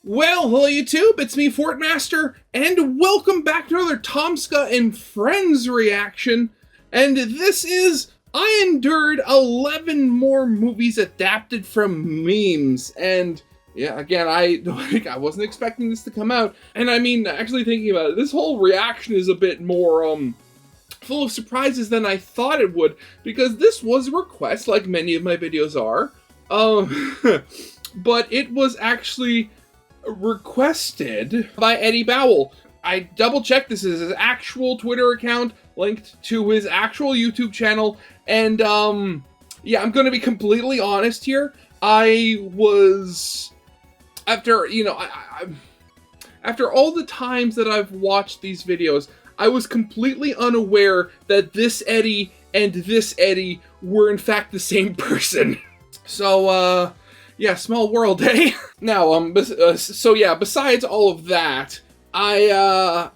Well, hello YouTube, it's me, Fortmaster, and welcome back to another Tomska and Friends reaction. And this is, I endured 11 more movies adapted from memes. And yeah, again, I wasn't expecting this to come out. And I mean, actually thinking about it, this whole reaction is a bit more, full of surprises than I thought it would. Because this was a request, like many of my videos are. But it was actually requested by Eddie Bowell. I double-checked, this is his actual Twitter account, linked to his actual YouTube channel, and yeah, I'm gonna be completely honest here. I was, after all the times that I've watched these videos, I was completely unaware that this Eddie and this Eddie were in fact the same person. So, yeah, small world, eh? Now, so yeah, besides all of that, I'm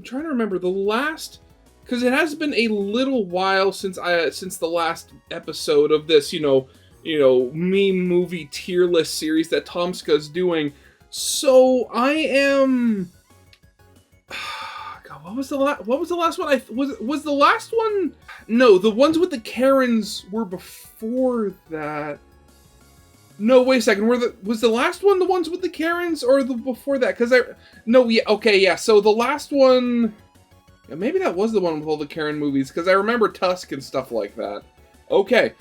trying to remember the last, because it has been a little while since the last episode of this, meme movie tier list series that Tomska's doing. So I am, God, what was the last one? Was the last one? No, the ones with the Karens were before that. No, wait a second. Was the last one the ones with the Karens or the before that? So the last one, yeah, maybe that was the one with all the Karen movies, because I remember Tusk and stuff like that. Okay,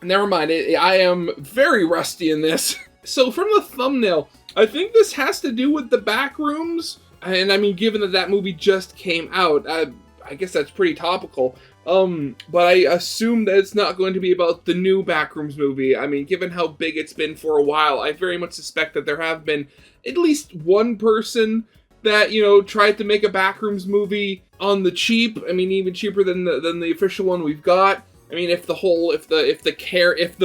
never mind. I am very rusty in this. So from the thumbnail, I think this has to do with the Backrooms, and I mean, given that movie just came out, I guess that's pretty topical. But I assume that it's not going to be about the new Backrooms movie. I mean, given how big it's been for a while, I very much suspect that there have been at least one person that, tried to make a Backrooms movie on the cheap. I mean, even cheaper than the official one we've got. I mean, if the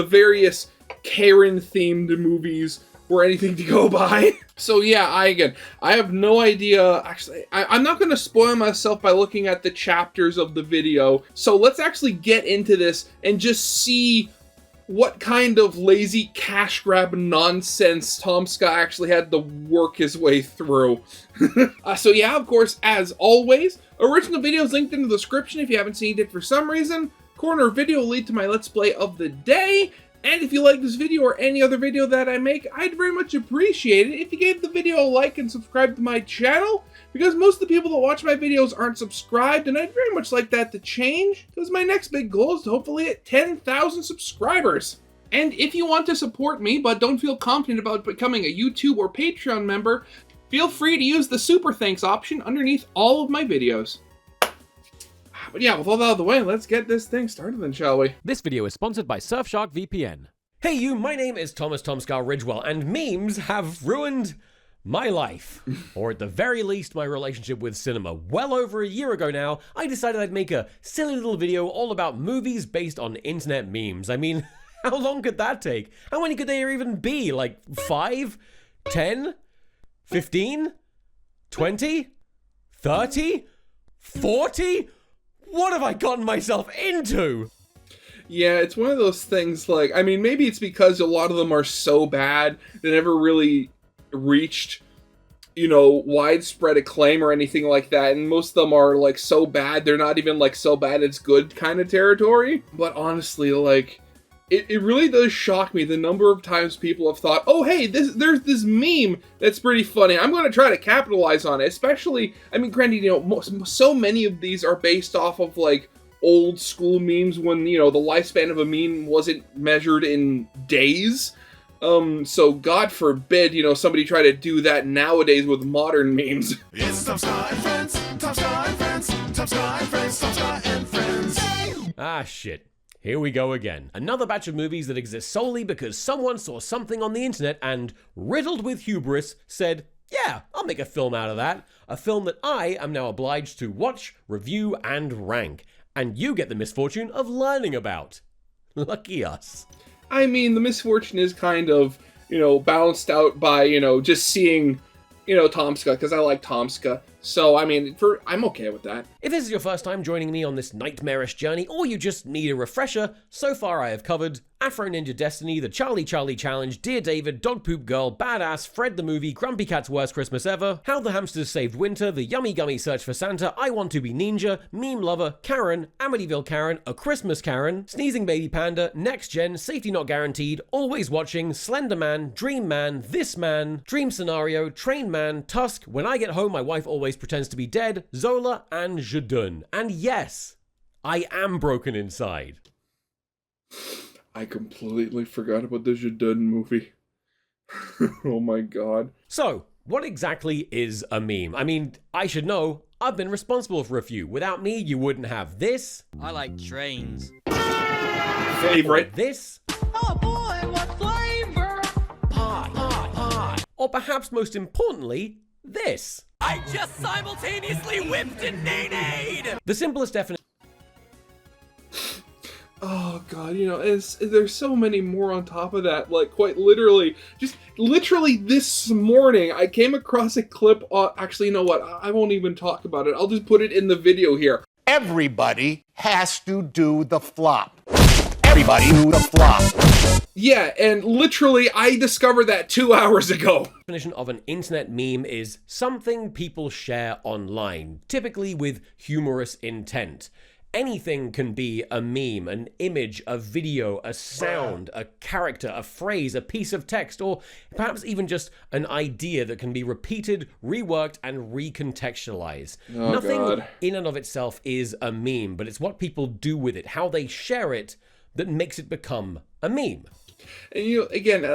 various Karen-themed movies were anything to go by. So yeah, I have no idea. Actually, I'm not going to spoil myself by looking at the chapters of the video. So let's actually get into this and just see what kind of lazy cash grab nonsense Tomska actually had to work his way through. So yeah, of course, as always, original videos linked in the description if you haven't seen it for some reason. Corner video will lead to my Let's Play of the day. And if you like this video or any other video that I make, I'd very much appreciate it if you gave the video a like and subscribe to my channel, because most of the people that watch my videos aren't subscribed, and I'd very much like that to change, because my next big goal is to hopefully hit 10,000 subscribers. And if you want to support me but don't feel confident about becoming a YouTube or Patreon member, feel free to use the Super Thanks option underneath all of my videos. But yeah, with all that out of the way, let's get this thing started then, shall we? This video is sponsored by Surfshark VPN. Hey you, my name is Thomas Tomska Ridgewell, and memes have ruined my life. Or at the very least, my relationship with cinema. Well over a year ago now, I decided I'd make a silly little video all about movies based on internet memes. I mean, how long could that take? How many could there even be? Like 5? 10? 15? 20? 30? 40? What have I gotten myself into? Yeah, it's one of those things, like, I mean, maybe it's because a lot of them are so bad, they never really reached, widespread acclaim or anything like that, and most of them are, like, so bad, they're not even, like, so bad it's good kind of territory. But honestly, like, it really does shock me the number of times people have thought, oh, hey, there's this meme that's pretty funny. I'm going to try to capitalize on it. Especially, I mean, granted, so many of these are based off of, like, old school memes when, the lifespan of a meme wasn't measured in days. So God forbid, somebody try to do that nowadays with modern memes. It's Tomska and Friends, Tomska and Friends, Tomska and Friends, Tomska and Friends. Ah, shit. Here we go again. Another batch of movies that exist solely because someone saw something on the internet and, riddled with hubris, said, yeah, I'll make a film out of that. A film that I am now obliged to watch, review, and rank. And you get the misfortune of learning about. Lucky us. I mean, the misfortune is kind of, balanced out by, just seeing, Tomska, because I like Tomska. So, I mean, I'm okay with that. If this is your first time joining me on this nightmarish journey, or you just need a refresher, so far I have covered Afro Ninja Destiny, the Charlie Charlie Challenge, Dear David, Dog Poop Girl, Badass, Fred the Movie, Grumpy Cat's Worst Christmas Ever, How the Hamsters Saved Winter, The Yummy Gummy Search for Santa, I Want to Be Ninja, Meme Lover, Karen, Amityville Karen, A Christmas Karen, Sneezing Baby Panda, Next Gen, Safety Not Guaranteed, Always Watching, Slender Man, Dream Man, This Man, Dream Scenario, Train Man, Tusk, When I Get Home My Wife Always Pretends to Be Dead, Zola, and Jadun. And yes, I am broken inside. I completely forgot about the Jadun movie. Oh my god. So, what exactly is a meme? I mean, I should know. I've been responsible for a few. Without me, you wouldn't have this. I like trains. Favorite. This. Oh boy, what flavor? Pot. Or perhaps most importantly, this. I just simultaneously whipped and nay-nayed! The simplest definition. Oh god, you know, there's so many more on top of that. Like, quite literally, just literally this morning, I came across a clip. Actually, you know what? I won't even talk about it. I'll just put it in the video here. Everybody has to do the flop. Everybody do the flop. Yeah, and literally, I discovered that 2 hours ago. Definition of an internet meme is something people share online, typically with humorous intent. Anything can be a meme, an image, a video, a sound, a character, a phrase, a piece of text, or perhaps even just an idea that can be repeated, reworked, and recontextualized. Oh, Nothing God. in and of itself is a meme, but it's what people do with it, how they share it, that makes it become a meme. And you know, again,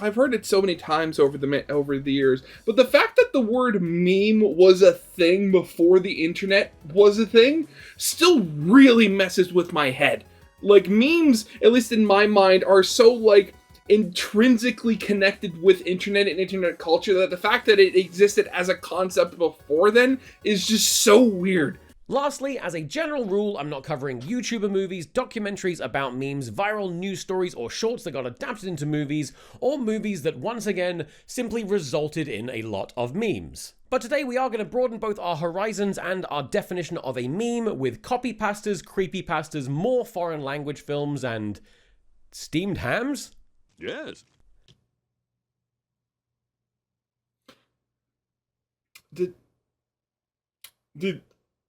I've heard it so many times over the years, but the fact that the word meme was a thing before the internet was a thing still really messes with my head. Like, memes, at least in my mind, are so like intrinsically connected with internet and internet culture that the fact that it existed as a concept before then is just so weird. Lastly, as a general rule, I'm not covering YouTuber movies, documentaries about memes, viral news stories, or shorts that got adapted into movies, or movies that once again simply resulted in a lot of memes. But today we are going to broaden both our horizons and our definition of a meme with copypastas, creepypastas, more foreign language films, and steamed hams? Yes. Did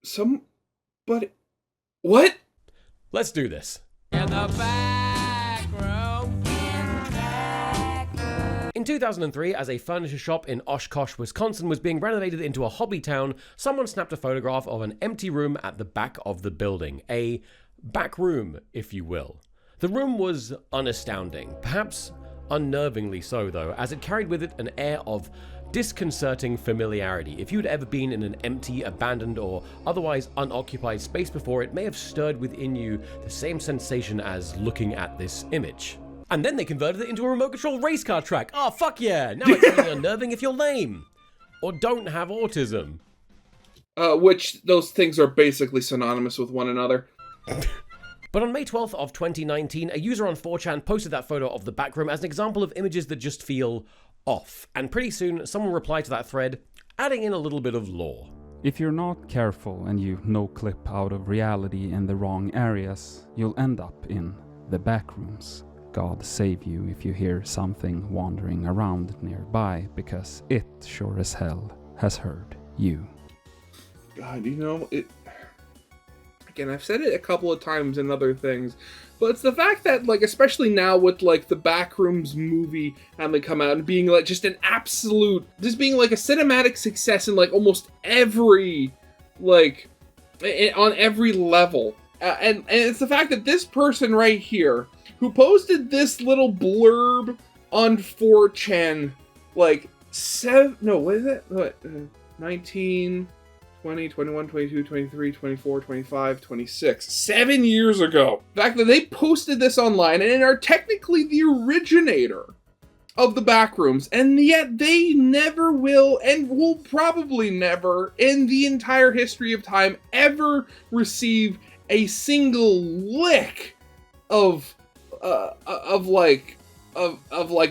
somebody... What? Let's do this. In the back room. In 2003, as a furniture shop in Oshkosh, Wisconsin was being renovated into a hobby town, someone snapped a photograph of an empty room at the back of the building. A back room, if you will. The room was unastounding, perhaps unnervingly so though, as it carried with it an air of disconcerting familiarity. If you'd ever been in an empty, abandoned, or otherwise unoccupied space before, it may have stirred within you the same sensation as looking at this image. And then they converted it into a remote control race car track. Oh, fuck yeah! Now it's only unnerving if you're lame. Or don't have autism. Which, those things are basically synonymous with one another. But on May 12th of 2019, a user on 4chan posted that photo of the backroom as an example of images that just feel off. And pretty soon, someone replied to that thread, adding in a little bit of lore. If you're not careful and you no-clip out of reality in the wrong areas, you'll end up in the backrooms. God save you if you hear something wandering around nearby, because it sure as hell has heard you. God, you know, again, I've said it a couple of times in other things, but it's the fact that, like, especially now with, like, the Backrooms movie having come out and being, like, just an absolute, just being, like, a cinematic success in, like, almost every, like, on every level. And it's the fact that this person right here, who posted this little blurb on 4chan, like, 19... 20, 21, 22, 23, 24, 25, 26. 7 years ago. The fact that they posted this online and are technically the originator of the Backrooms, and yet they never will, and will probably never, in the entire history of time, ever receive a single lick of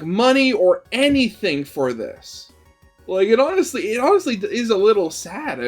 money or anything for this. Like, it honestly is a little sad.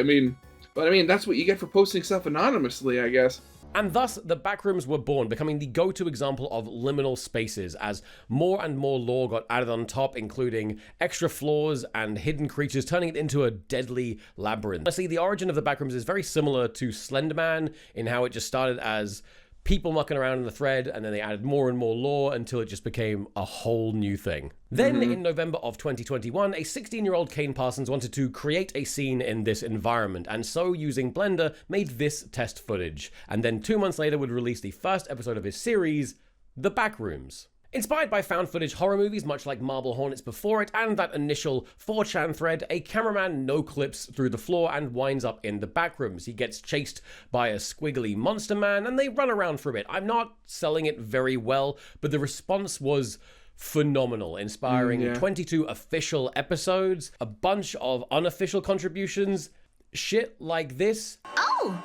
But that's what you get for posting stuff anonymously, I guess. And thus, the backrooms were born, becoming the go-to example of liminal spaces, as more and more lore got added on top, including extra floors and hidden creatures, turning it into a deadly labyrinth. Honestly, the origin of the backrooms is very similar to Slenderman, in how it just started as people mucking around in the thread, and then they added more and more lore until it just became a whole new thing. Then, in November of 2021, a 16-year-old Kane Parsons wanted to create a scene in this environment, and so, using Blender, made this test footage, and then 2 months later would release the first episode of his series, The Backrooms. Inspired by found footage horror movies much like Marble Hornets before it, and that initial 4chan thread, a cameraman no-clips through the floor and winds up in the backrooms. He gets chased by a squiggly monster man, and they run around for a bit. I'm not selling it very well, but the response was phenomenal, inspiring 22 official episodes, a bunch of unofficial contributions, shit like this. Oh,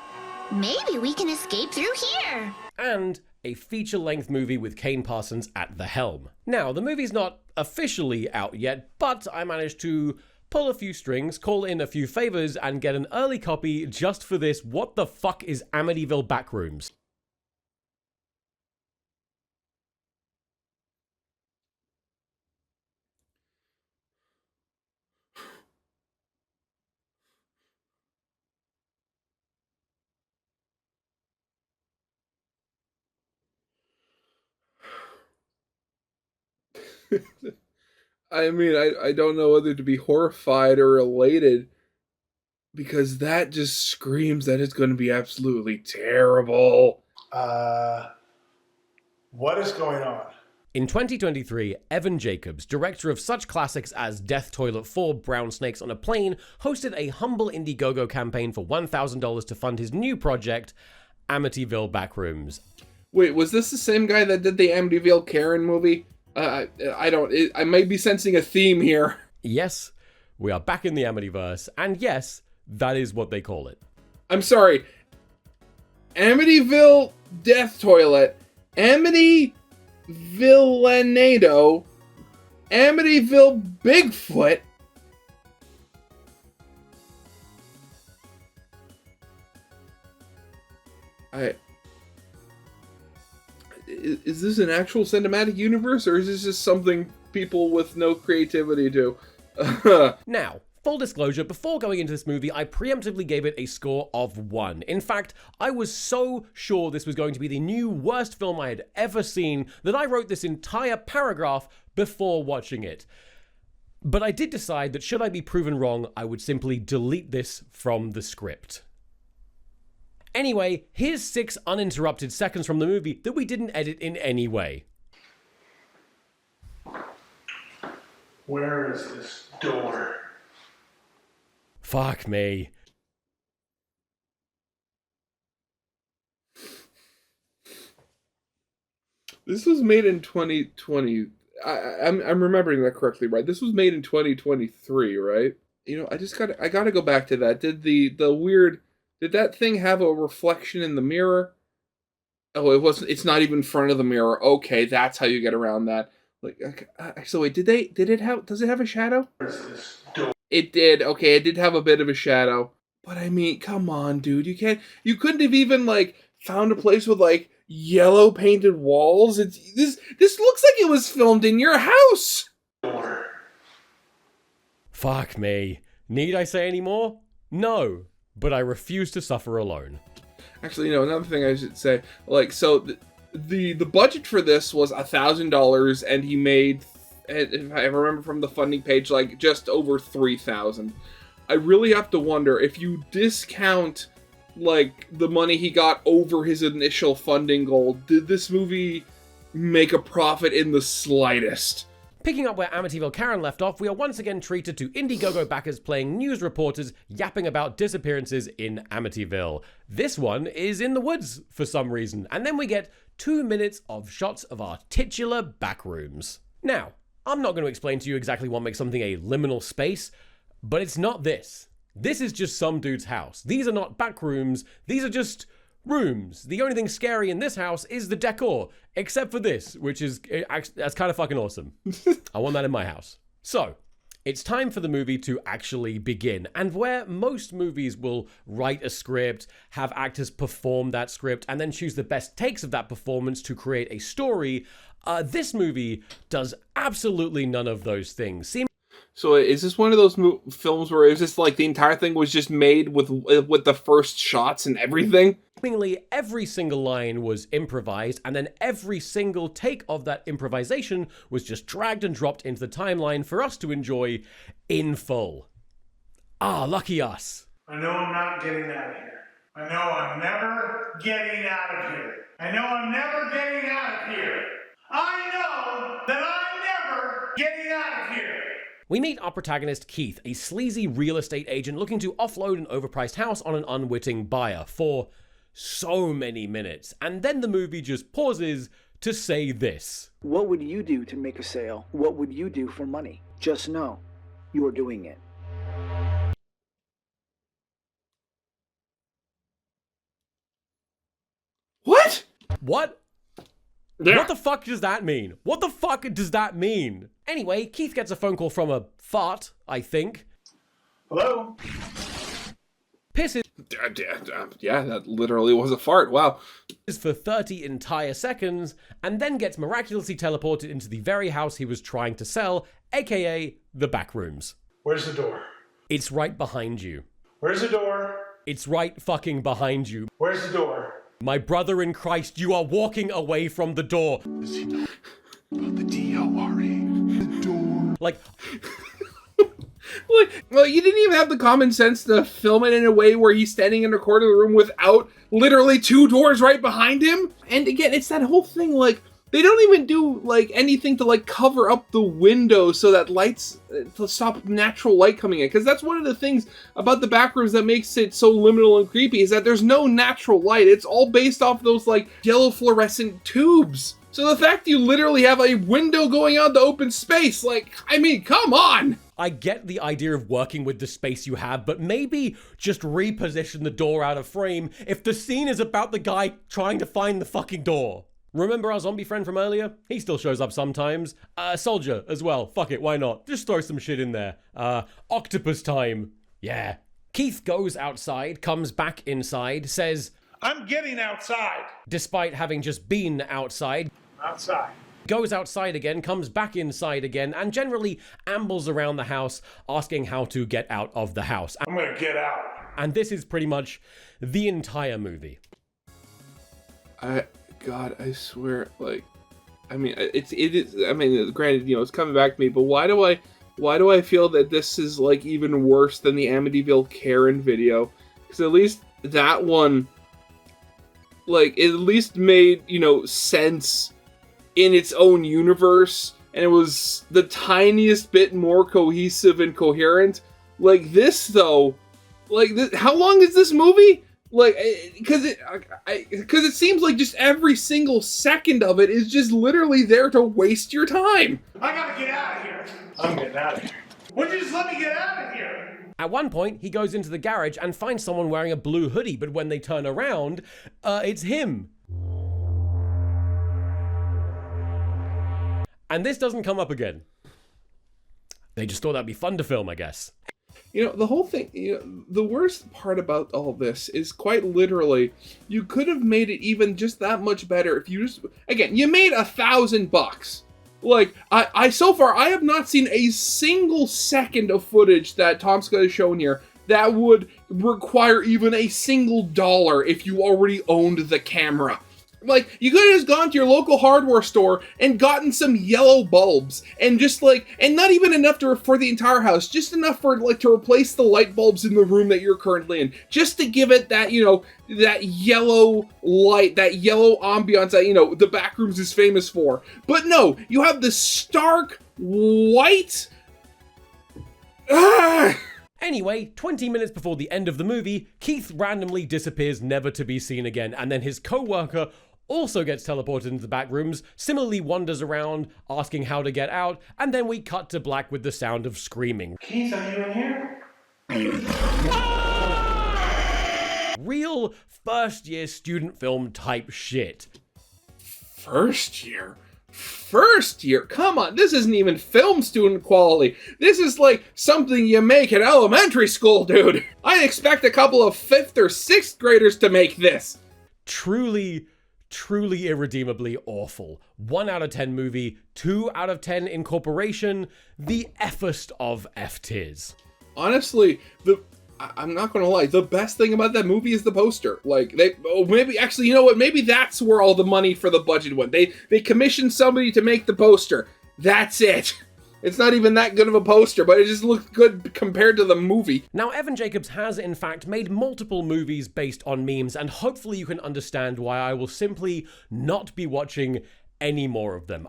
maybe we can escape through here. And a feature-length movie with Kane Parsons at the helm. Now, the movie's not officially out yet, but I managed to pull a few strings, call in a few favors, and get an early copy just for this What the Fuck is Amityville Backrooms? I don't know whether to be horrified or elated, because that just screams that it's going to be absolutely terrible. What is going on? In 2023, Evan Jacobs, director of such classics as Death Toilet 4, Brown Snakes on a Plane, hosted a humble Indiegogo campaign for $1,000 to fund his new project, Amityville Backrooms. Wait, was this the same guy that did the Amityville Karen movie? I might be sensing a theme here. Yes, we are back in the Amityverse, and yes, that is what they call it. I'm sorry. Amityville Death Toilet, Amityvillenado, Amityville Bigfoot. Is this an actual cinematic universe, or is this just something people with no creativity do? Now, full disclosure, before going into this movie, I preemptively gave it a score of 1. In fact, I was so sure this was going to be the new worst film I had ever seen that I wrote this entire paragraph before watching it. But I did decide that should I be proven wrong, I would simply delete this from the script. Anyway, here's 6 uninterrupted seconds from the movie that we didn't edit in any way. Where is this door? Fuck me. This was made in 2020. I'm remembering that correctly, right? This was made in 2023, right? I gotta go back to that. Did that thing have a reflection in the mirror? Oh, it wasn't. It's not even in front of the mirror. Okay, that's how you get around that. So wait, does it have a shadow? It did. Okay, it did have a bit of a shadow. But come on, dude. You couldn't have even found a place with yellow painted walls. This looks like it was filmed in your house. Fuck me. Need I say any more? No. But I refuse to suffer alone. Actually, another thing I should say, the budget for this was $1,000, and he made, if I remember from the funding page, just over $3,000. I really have to wonder, if you discount the money he got over his initial funding goal, did this movie make a profit in the slightest? Picking up where Amityville Karen left off, we are once again treated to Indiegogo backers playing news reporters yapping about disappearances in Amityville. This one is in the woods for some reason, and then we get 2 minutes of shots of our titular backrooms. Now, I'm not going to explain to you exactly what makes something a liminal space, but it's not this. This is just some dude's house. These are not backrooms, these are just rooms. The only thing scary in this house is the decor, except for this, which is, that's kind of fucking awesome. I want that in my house. So, It's time for the movie to actually begin, and where most movies will write a script, have actors perform that script, and then choose the best takes of that performance to create a story, this movie does absolutely none of those things. So is this one of those films where it's just like the entire thing was just made with the first shots and everything? Seemingly every single line was improvised, and then every single take of that improvisation was just dragged and dropped into the timeline for us to enjoy in full. Ah, lucky us. I know I'm not getting out of here. I know I'm never getting out of here. I know I'm never getting out of here. I know that I'm never getting out of here. We meet our protagonist Keith, a sleazy real estate agent looking to offload an overpriced house on an unwitting buyer for so many minutes, and then the movie just pauses to say this. What would you do to make a sale? What would you do for money? Just know, you are doing it. What? What? Yeah. What the fuck does that mean? What the fuck does that mean? Anyway, Keith gets a phone call from a fart, I think. Hello? Pisses Yeah, that literally was a fart. Wow. for 30 entire seconds, and then gets miraculously teleported into the very house he was trying to sell, aka the back rooms. Where's the door? It's right behind you. Where's the door? It's right fucking behind you. Where's the door? My brother in Christ, you are walking away from the door. Does he know about the D-O-R-E? The door. Like, Well, you didn't even have the common sense to film it in a way where he's standing in a corner of the room without literally two doors right behind him. And again, it's that whole thing, like, they don't even do, like, anything to, like, cover up the window so that lights, to stop natural light coming in. Because that's one of the things about the back rooms that makes it so liminal and creepy, is that there's no natural light. It's all based off those, like, yellow fluorescent tubes. So the fact you literally have a window going out to open space, like, I mean, come on! I get the idea of working with the space you have, but maybe just reposition the door out of frame if the scene is about the guy trying to find the fucking door. Remember our zombie friend from earlier? He still shows up sometimes. Soldier as well. Fuck it, why not? Just throw some shit in there. Octopus time. Yeah. Keith goes outside, comes back inside, says, I'm getting outside. despite having just been outside, Outside. goes outside again, comes back inside again, and generally ambles around the house asking how to get out of the house. I'm gonna get out. And this is pretty much the entire movie. God, I swear, like, I mean, it is, I mean, granted, you know, it's coming back to me, but why do I feel that this is, like, even worse than the Amityville Karen video? Because at least that one, like, it at least made, you know, sense in its own universe, and it was the tiniest bit more cohesive and coherent. Like, this, though, like, how long is this movie? Like, because it seems like just every single second of it is just literally there to waste your time. I gotta get out of here. I'm getting out of here. Would you just let me get out of here? At one point, he goes into the garage and finds someone wearing a blue hoodie, but when they turn around, it's him. And this doesn't come up again. They just thought that'd be fun to film, I guess. You know, the whole thing, you know, the worst part about all this is quite literally, you could have made it even just that much better if you just, again, you made $1,000. Like, I so far, I have not seen a single second of footage that Tomska has shown here that would require even a single dollar if you already owned the camera. Like, you could have just gone to your local hardware store and gotten some yellow bulbs and just like, and not even enough for the entire house, just enough for like to replace the light bulbs in the room that you're currently in, just to give it that, you know, that yellow light, that yellow ambiance that, you know, the Backrooms is famous for. But no, you have the stark white. Anyway, 20 minutes before the end of the movie, Keith randomly disappears never to be seen again, and then his co-worker also gets teleported into the back rooms, similarly wanders around, asking how to get out, and then we cut to black with the sound of screaming. Keith, are you in here? Real first-year student film type shit. First year? first year. Come on, this isn't even film student quality. This is like something you make in elementary school, dude. I expect a couple of 5th or 6th graders to make this. Truly irredeemably awful. 1 out of 10 movie, 2 out of 10 incorporation, the F-est of F-tiers. Honestly, I'm not gonna lie, the best thing about that movie is the poster. Like, actually, you know what, maybe that's where all the money for the budget went. They commissioned somebody to make the poster. That's it. It's not even that good of a poster, but it just looks good compared to the movie. Now, Evan Jacobs has, in fact, made multiple movies based on memes, and hopefully you can understand why I will simply not be watching any more of them.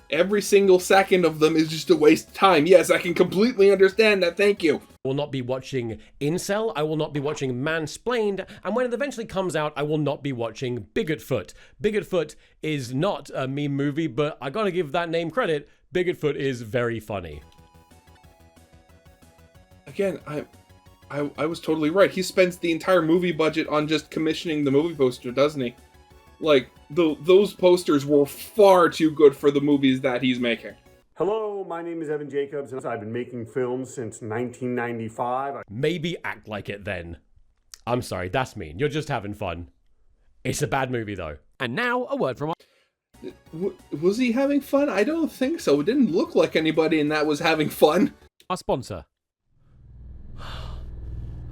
Every single second of them is just a waste of time. Yes, I can completely understand that, thank you. I will not be watching Incel, I will not be watching Mansplained, and when it eventually comes out, I will not be watching Bigotfoot. Bigotfoot is not a meme movie, but I gotta give that name credit. Bigotfoot is very funny. Again, I was totally right. He spends the entire movie budget on just commissioning the movie poster, doesn't he? Like, those posters were far too good for the movies that he's making. Hello, my name is Evan Jacobs, and I've been making films since 1995. Maybe act like it then. I'm sorry, that's mean. You're just having fun. It's a bad movie, though. And now, a word from our... Was he having fun? I don't think so. It didn't look like anybody in that was having fun. Our sponsor.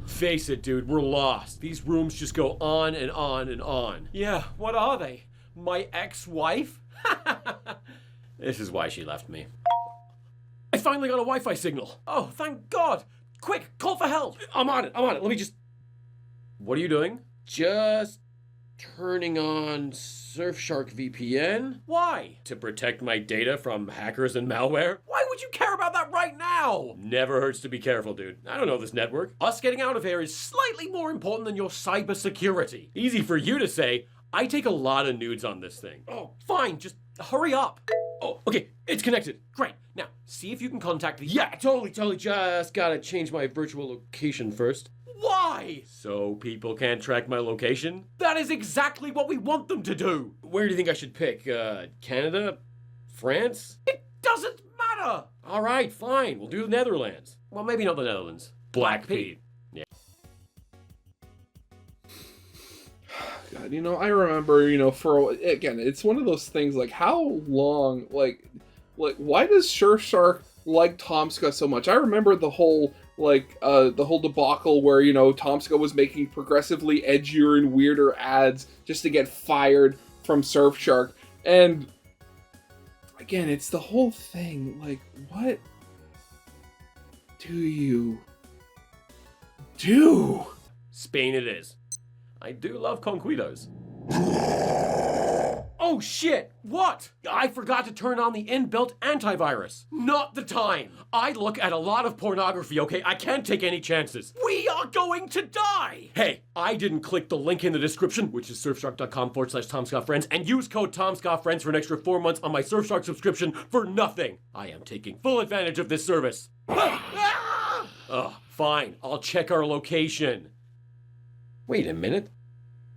Face it, dude, we're lost. These rooms just go on and on and on. Yeah, what are they? My ex-wife? This is why she left me. I finally got a Wi-Fi signal. Oh, thank God. Quick, call for help. I'm on it. Let me just... What are you doing? Just turning on Surfshark VPN. Why? To protect my data from hackers and malware. Why would you care about that right now? Never hurts to be careful, dude. I don't know this network. Us getting out of here is slightly more important than your cybersecurity. Easy for you to say. I take a lot of nudes on this thing. Oh, fine, just hurry up. Oh, okay, it's connected. Great. Now, see if you can contact the... Yeah, totally. Just gotta change my virtual location first. Why? So people can't track my location? That is exactly what we want them to do. Where do you think I should pick? Canada? France? It doesn't matter. All right, fine. We'll do the Netherlands. Well, maybe not the Netherlands. Black Pete. Yeah. God, you know, I remember, you know, again, it's one of those things, like, how long, like, why does Surfshark like Tomska so much? I remember the whole debacle where, you know, Tomska was making progressively edgier and weirder ads just to get fired from Surfshark. And again, it's the whole thing. Like, what do you do? Spain it is. I do love conquitos. Oh shit! What? I forgot to turn on the inbuilt antivirus. Not the time. I look at a lot of pornography, okay? I can't take any chances. We are going to die! Hey, I didn't click the link in the description, which is surfshark.com/TomskaFriends, and use code TomskaFriends for an extra 4 months on my Surfshark subscription for nothing. I am taking full advantage of this service. Fine. I'll check our location. Wait a minute.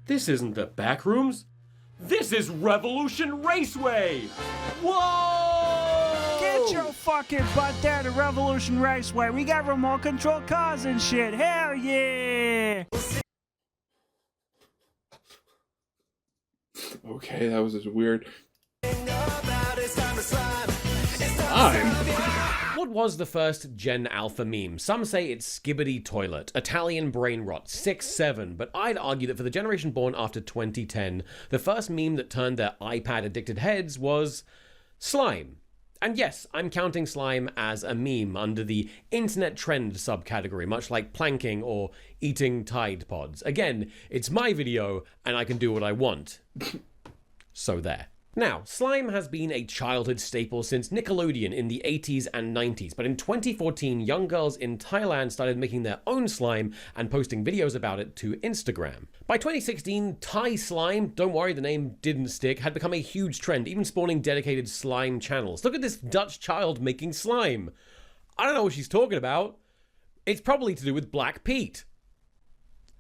This isn't the back rooms. This is Revolution Raceway! Whoa! Get your fucking butt there to Revolution Raceway. We got remote control cars and shit. Hell yeah! Okay, that was just weird. What was the first Gen Alpha meme? Some say it's Skibbity Toilet, Italian Brain Rot, 6-7, but I'd argue that for the generation born after 2010, the first meme that turned their iPad-addicted heads was slime. And yes, I'm counting slime as a meme under the internet trend subcategory, much like planking or eating Tide Pods. Again, it's my video, and I can do what I want. So there. Now, slime has been a childhood staple since Nickelodeon in the 80s and 90s, but in 2014, young girls in Thailand started making their own slime and posting videos about it to Instagram. By 2016, Thai slime, don't worry, the name didn't stick, had become a huge trend, even spawning dedicated slime channels. Look at this Dutch child making slime. I don't know what she's talking about. It's probably to do with Black Pete.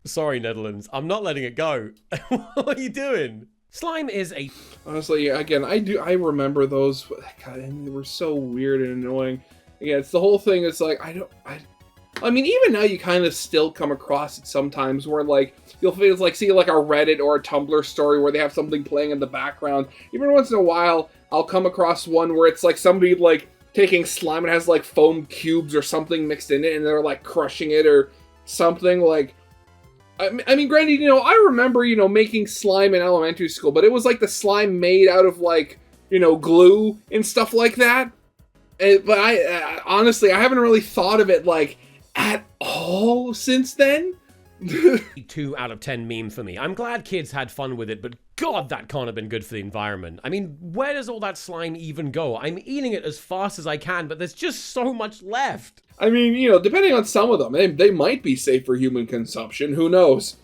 Sorry, Netherlands, I'm not letting it go. What are you doing? Slime is a... Honestly, again, I remember those. God, and they were so weird and annoying. Yeah, it's the whole thing. It's like, I mean, even now you kind of still come across it sometimes where, like, you'll feel like see like a Reddit or a Tumblr story where they have something playing in the background. Even once in a while, I'll come across one where it's like somebody like taking slime and has like foam cubes or something mixed in it, and they're like crushing it or something. Like, I mean, granted, I remember making slime in elementary school, but it was like the slime made out of like glue and stuff like that. But I honestly, I haven't really thought of it like at all since then. 2 out of 10 meme for me. I'm glad kids had fun with it, but God, that can't have been good for the environment. I mean, where does all that slime even go? I'm eating it as fast as I can, but there's just so much left. I mean, depending on some of them, they might be safe for human consumption. Who knows?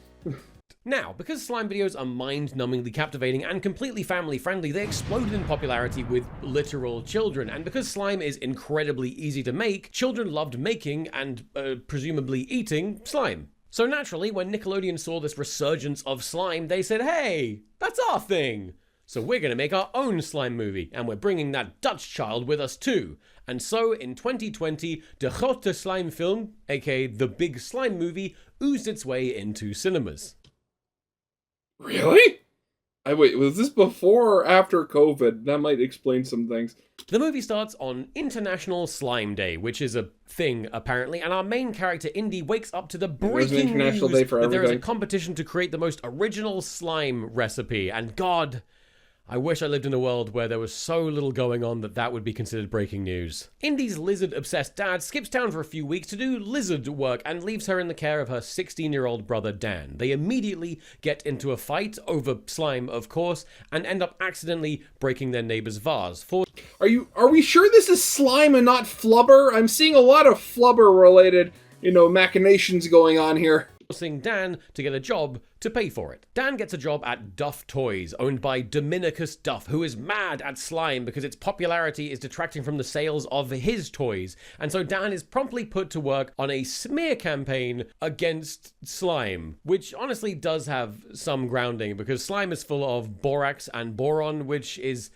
Now, because slime videos are mind-numbingly captivating and completely family-friendly, they exploded in popularity with literal children. And because slime is incredibly easy to make, children loved making and presumably eating slime. So naturally, when Nickelodeon saw this resurgence of slime, they said, hey, that's our thing. So we're going to make our own slime movie, and we're bringing that Dutch child with us too. And so, in 2020, De Grote Slime Film, aka The Big Slime Movie, oozed its way into cinemas. Really? Wait, was this before or after COVID? That might explain some things. The movie starts on International Slime Day, which is a thing, apparently, and our main character, Indy, wakes up to the breaking news that there is a competition to create the most original slime recipe, and God, I wish I lived in a world where there was so little going on that would be considered breaking news. Indy's lizard-obsessed dad skips town for a few weeks to do lizard work and leaves her in the care of her 16-year-old brother, Dan. They immediately get into a fight over slime, of course, and end up accidentally breaking their neighbor's vase. Are we sure this is slime and not flubber? I'm seeing a lot of flubber-related, machinations going on here. Forcing Dan to get a job to pay for it. Dan gets a job at Duff Toys, owned by Dominicus Duff, who is mad at slime because its popularity is detracting from the sales of his toys. And so Dan is promptly put to work on a smear campaign against slime, which honestly does have some grounding because slime is full of borax and boron, which is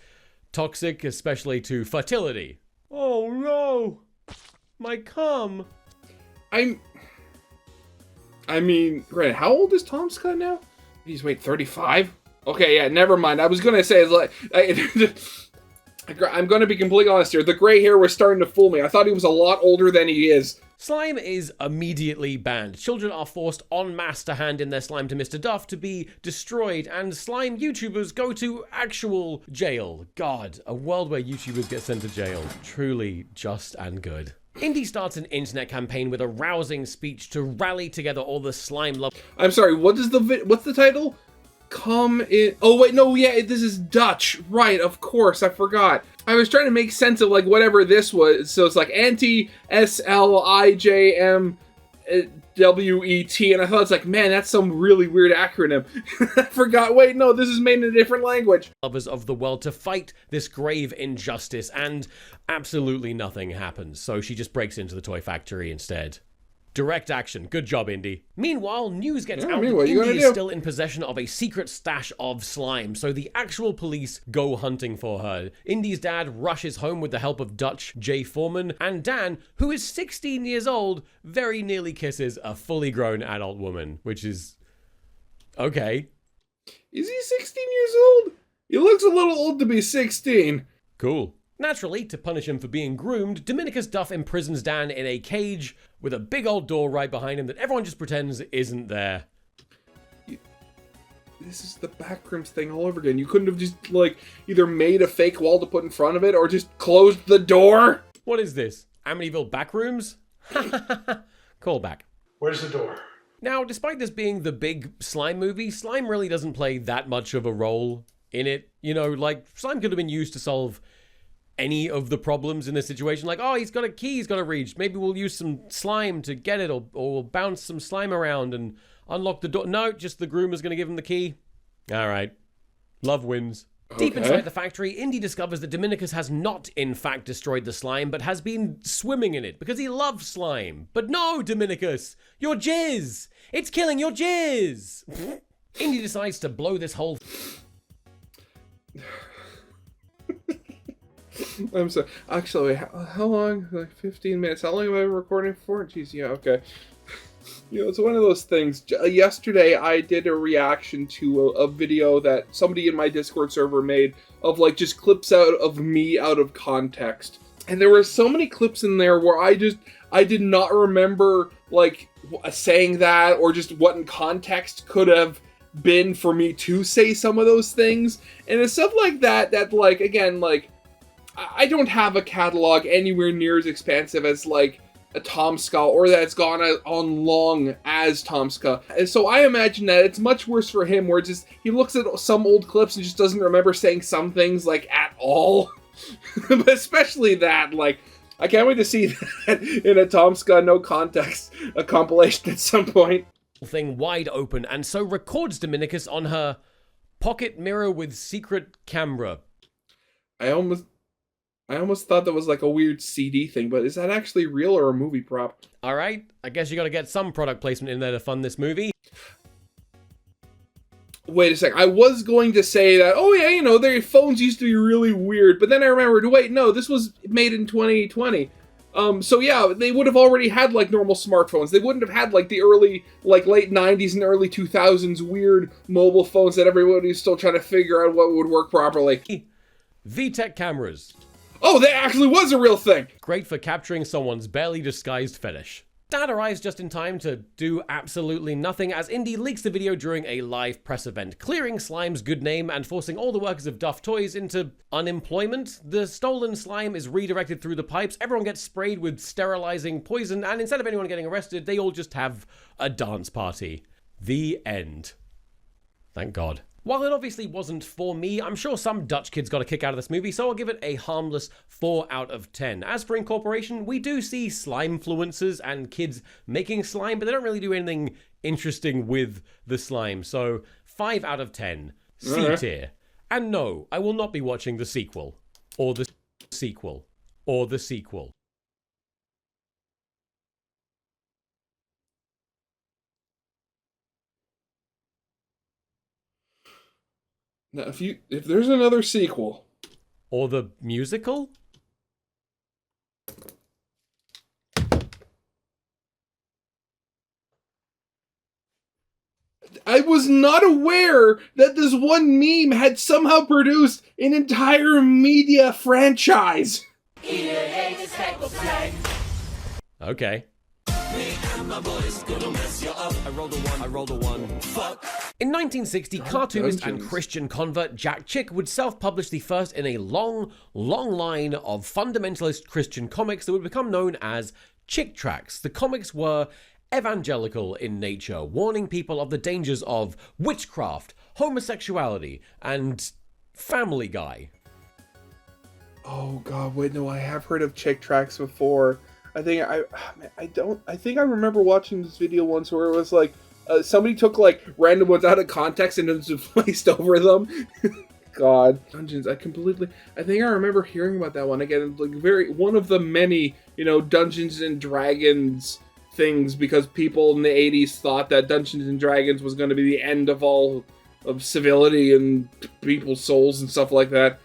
toxic, especially to fertility. Oh no! My cum! I mean, granted, how old is Tomska now? He's, 35? Okay, yeah, never mind. I was gonna say, it's like, I'm gonna be completely honest here. The gray hair was starting to fool me. I thought he was a lot older than he is. Slime is immediately banned. Children are forced en masse to hand in their slime to Mr. Duff to be destroyed, and slime YouTubers go to actual jail. God, a world where YouTubers get sent to jail. Truly just and good. Indy starts an internet campaign with a rousing speech to rally together all the slime love. I'm sorry, what's the title? Come in. Oh wait, no, yeah, this is Dutch. Right, of course, I forgot. I was trying to make sense of like whatever this was. So it's like anti-SLIJMWET, and I thought it's like, man, that's some really weird acronym. I forgot. Wait, no, this is made in a different language. Lovers of the world to fight this grave injustice, and absolutely nothing happens. So she just breaks into the toy factory instead. Direct action. Good job, Indy. Meanwhile, news gets out that Indy is still in possession of a secret stash of slime, so the actual police go hunting for her. Indy's dad rushes home with the help of Dutch J. Foreman, and Dan, who is 16 years old, very nearly kisses a fully grown adult woman, which is... okay. Is he 16 years old? He looks a little old to be 16. Cool. Naturally, to punish him for being groomed, Dominicus Duff imprisons Dan in a cage with a big old door right behind him that everyone just pretends isn't there. This is the backrooms thing all over again. You couldn't have just, like, either made a fake wall to put in front of it or just closed the door? What is this? Amityville Backrooms? Callback. Where's the door? Now, despite this being the big slime movie, slime really doesn't play that much of a role in it. Like, slime could have been used to solve any of the problems in this situation. Like, oh, he's got a key he's got to reach. Maybe we'll use some slime to get it, or we'll bounce some slime around and unlock the door. No, just the groom is going to give him the key. All right. Love wins. Okay. Deep inside the factory, Indy discovers that Dominicus has not, in fact, destroyed the slime, but has been swimming in it because he loves slime. But no, Dominicus, your jizz! It's killing your jizz! Indy decides to blow this whole I'm sorry. Actually, how long? Like 15 minutes. How long have I been recording for? Jeez, yeah, okay. It's one of those things. Yesterday, I did a reaction to a video that somebody in my Discord server made of, like, just clips out of me out of context. And there were so many clips in there where I did not remember, like, saying that, or just what in context could have been for me to say some of those things. And it's stuff like that, like, again, like, I don't have a catalog anywhere near as expansive as, like, a Tomska, or that's gone on long as Tomska. And so I imagine that it's much worse for him, where just he looks at some old clips and just doesn't remember saying some things, like, at all. But especially that, like, I can't wait to see that in a Tomska no context, a compilation at some point. Thing wide open, and so records Dominicus on her pocket mirror with secret camera. I almost thought that was like a weird CD thing, but is that actually real or a movie prop? Alright, I guess you gotta get some product placement in there to fund this movie. Wait a sec, I was going to say that, oh yeah, their phones used to be really weird, but then I remembered, wait, no, this was made in 2020. So yeah, they would have already had, like, normal smartphones. They wouldn't have had, like, the early, like, late 90s and early 2000s weird mobile phones that everybody's still trying to figure out what would work properly. VTech cameras. Oh, that actually was a real thing! Great for capturing someone's barely disguised fetish. Dad arrives just in time to do absolutely nothing as Indy leaks the video during a live press event, clearing Slime's good name and forcing all the workers of Duff Toys into unemployment. The stolen slime is redirected through the pipes, everyone gets sprayed with sterilizing poison, and instead of anyone getting arrested, they all just have a dance party. The end. Thank God. While it obviously wasn't for me, I'm sure some Dutch kids got a kick out of this movie, so I'll give it a harmless 4 out of 10. As for incorporation, we do see slime-fluencers and kids making slime, but they don't really do anything interesting with the slime, so 5 out of 10. C tier. And no, I will not be watching the sequel. Or the sequel. Or the sequel. Now, if there's another sequel, or the musical, I was not aware that this one meme had somehow produced an entire media franchise. Okay. I rolled a one. Fuck. In 1960, cartoonist and Christian convert Jack Chick would self-publish the first in a long, long line of fundamentalist Christian comics that would become known as Chick Tracts. The comics were evangelical in nature, warning people of the dangers of witchcraft, homosexuality, and Family Guy. Oh god, wait, no, I have heard of Chick Tracts before. I think I remember watching this video once where it was like, somebody took, like, random ones out of context and just placed over them. God. Dungeons, I think I remember hearing about that one again. Like, one of the many, Dungeons and Dragons things, because people in the 80s thought that Dungeons and Dragons was going to be the end of all of civility and people's souls and stuff like that.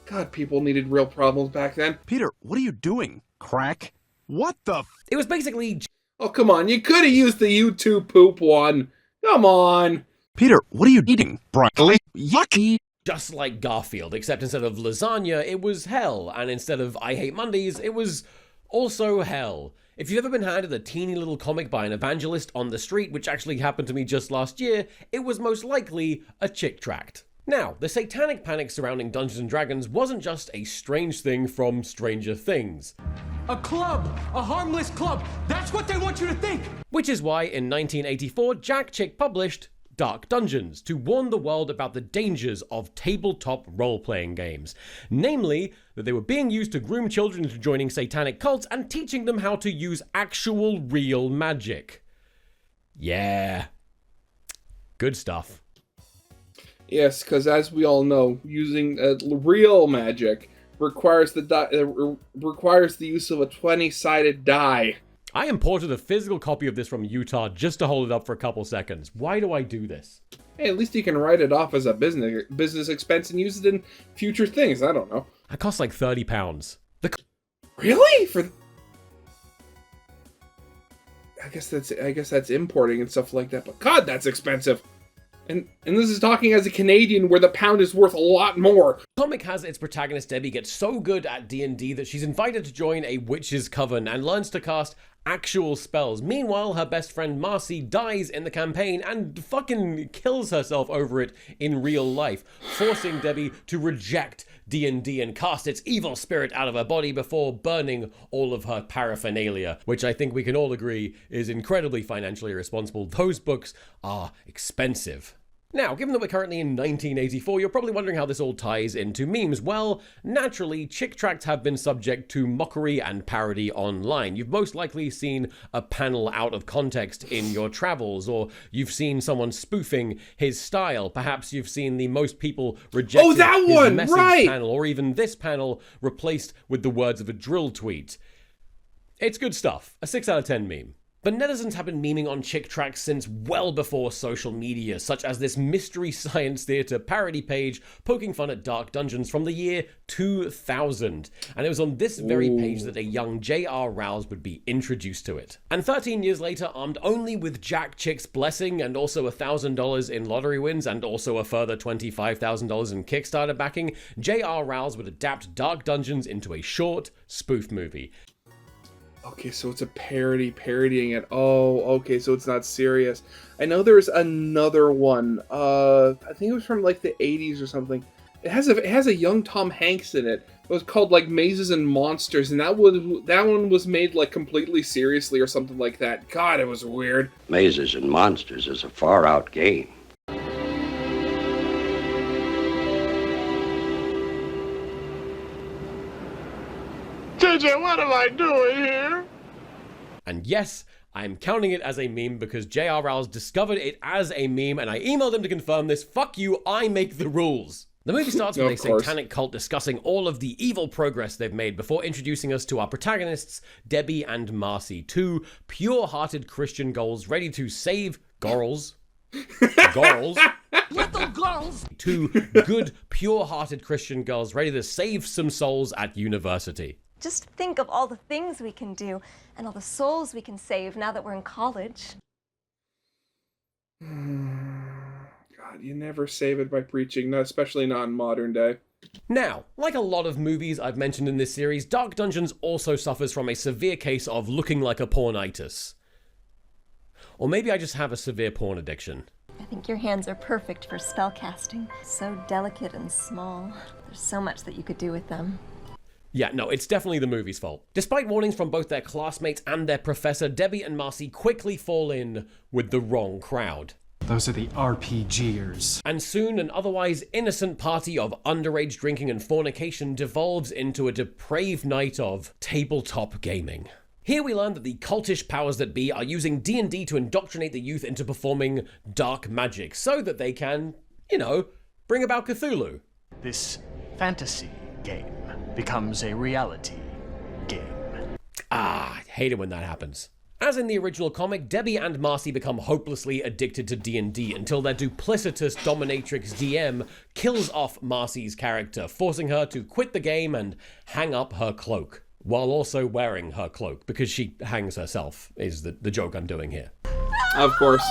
God, people needed real problems back then. Peter, what are you doing? Crack? What the It was basically... Oh, come on, you could have used the YouTube poop one. Come on. Peter, what are you eating? Broccoli? Yucky! Just like Garfield, except instead of lasagna, it was hell, and instead of I Hate Mondays, it was also hell. If you've ever been handed a teeny little comic by an evangelist on the street, which actually happened to me just last year, it was most likely a Chick Tract. Now, the satanic panic surrounding Dungeons & Dragons wasn't just a strange thing from Stranger Things. A club! A harmless club! That's what they want you to think! Which is why, in 1984, Jack Chick published Dark Dungeons to warn the world about the dangers of tabletop role-playing games. Namely, that they were being used to groom children into joining satanic cults and teaching them how to use actual real magic. Yeah. Good stuff. Yes, because as we all know, using real magic requires the use of a 20-sided die. I imported a physical copy of this from Utah just to hold it up for a couple seconds. Why do I do this? Hey, at least you can write it off as a business expense and use it in future things. I don't know. That costs like £30. Really? I guess that's importing and stuff like that. But God, that's expensive. And this is talking as a Canadian where the pound is worth a lot more. The comic has its protagonist Debbie get so good at D&D that she's invited to join a witch's coven and learns to cast actual spells. Meanwhile, her best friend Marcy dies in the campaign and fucking kills herself over it in real life, forcing Debbie to reject D&D and cast its evil spirit out of her body before burning all of her paraphernalia, which I think we can all agree is incredibly financially irresponsible. Those books are expensive. Now, given that we're currently in 1984, you're probably wondering how this all ties into memes. Well, naturally, chick tracts have been subject to mockery and parody online. You've most likely seen a panel out of context in your travels, or you've seen someone spoofing his style. Perhaps you've seen the most people rejected his message panel, or even this panel replaced with the words of a drill tweet. It's good stuff. A 6 out of 10 meme. But netizens have been memeing on chick tracts since well before social media, such as this Mystery Science Theater parody page poking fun at Dark Dungeons from the year 2000. And it was on this very page that a young J.R. Rouse would be introduced to it. And 13 years later, armed only with Jack Chick's blessing and also $1,000 in lottery wins and also a further $25,000 in Kickstarter backing, J.R. Rouse would adapt Dark Dungeons into a short spoof movie. Okay, so it's a parodying it. Oh, okay, so it's not serious. I know there's another one. I think it was from like the 80s or something. It has a young Tom Hanks in it. It was called like Mazes and Monsters, and that one was made like completely seriously or something like that. God, it was weird. Mazes and Monsters is a far out game. JJ, what am I doing here? And yes, I'm counting it as a meme because J.R. Rouse discovered it as a meme and I emailed him to confirm this. Fuck you, I make the rules. The movie starts with a satanic cult discussing all of the evil progress they've made before introducing us to our protagonists, Debbie and Marcy, two pure-hearted Christian girls ready to save girls. Little girls. Two good, pure-hearted Christian girls ready to save some souls at university. Just think of all the things we can do and all the souls we can save now that we're in college. God, you never save it by preaching, especially not in modern day. Now, like a lot of movies I've mentioned in this series, Dark Dungeons also suffers from a severe case of looking like a pornitis. Or maybe I just have a severe porn addiction. I think your hands are perfect for spellcasting. So delicate and small. There's so much that you could do with them. Yeah, no, it's definitely the movie's fault. Despite warnings from both their classmates and their professor, Debbie and Marcy quickly fall in with the wrong crowd. Those are the RPGers. And soon, an otherwise innocent party of underage drinking and fornication devolves into a depraved night of tabletop gaming. Here we learn that the cultish powers that be are using D&D to indoctrinate the youth into performing dark magic so that they can, bring about Cthulhu. This fantasy game becomes a reality game. I hate it when that happens. As in the original comic, Debbie and Marcy become hopelessly addicted to D&D until their duplicitous dominatrix DM kills off Marcy's character, forcing her to quit the game and hang up her cloak, while also wearing her cloak, because she hangs herself, is the joke I'm doing here. Of course.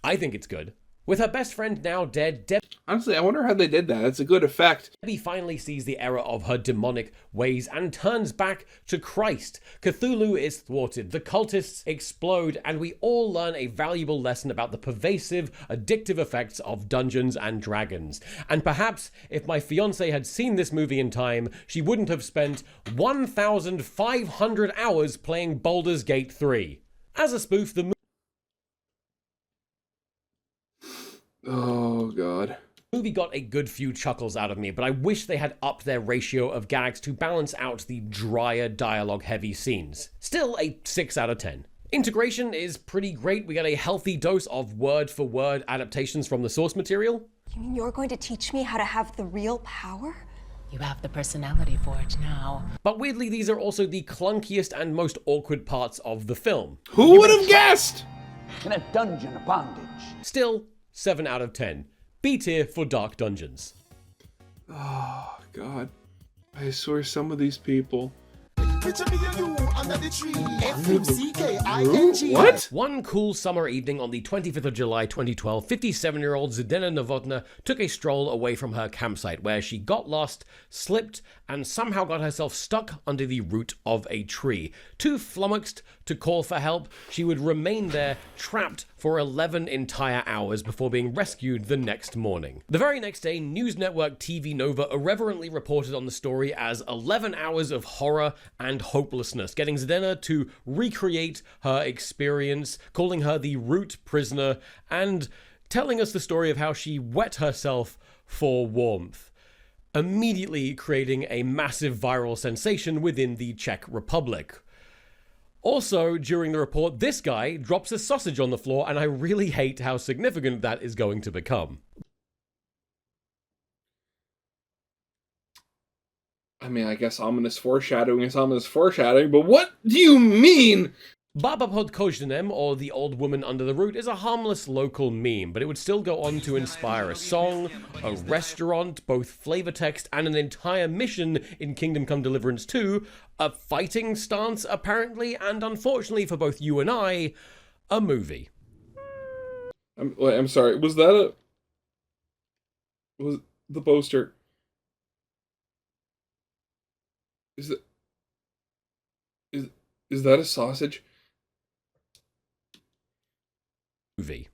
I think it's good. With her best friend now dead, honestly, I wonder how they did that. It's a good effect. Debbie finally sees the error of her demonic ways and turns back to Christ. Cthulhu is thwarted, the cultists explode, and we all learn a valuable lesson about the pervasive, addictive effects of Dungeons and Dragons. And perhaps, if my fiancée had seen this movie in time, she wouldn't have spent 1,500 hours playing Baldur's Gate 3. As a spoof, the Oh, God. The movie got a good few chuckles out of me, but I wish they had upped their ratio of gags to balance out the drier, dialogue-heavy scenes. Still a 6 out of 10. Integration is pretty great. We get a healthy dose of word-for-word adaptations from the source material. You mean you're going to teach me how to have the real power? You have the personality for it now. But weirdly, these are also the clunkiest and most awkward parts of the film. Who would have guessed? In a dungeon of bondage. Still, 7 out of 10. B tier for Dark Dungeons. Oh, God. I swear some of these people... What? One cool summer evening on the 25th of July 2012, 57-year-old Zdena Novotna took a stroll away from her campsite where she got lost, slipped, and somehow got herself stuck under the root of a tree. Too flummoxed to call for help, she would remain there, trapped for 11 entire hours before being rescued the next morning. The very next day, news network TV Nova irreverently reported on the story as 11 hours of horror and hopelessness, getting Zdena to recreate her experience, calling her the root prisoner, and telling us the story of how she wet herself for warmth, immediately creating a massive viral sensation within the Czech Republic. Also, during the report, this guy drops a sausage on the floor, and I really hate how significant that is going to become. I mean, I guess ominous foreshadowing is ominous foreshadowing, but what do you mean? Baba pod Koźdinem, or the old woman under the root, is a harmless local meme, but it would still go on to inspire a song, a restaurant, both flavor text, and an entire mission in Kingdom Come Deliverance 2, a fighting stance apparently, and unfortunately for both you and I, a movie. I'm sorry, was the poster? Is that a sausage? Movie.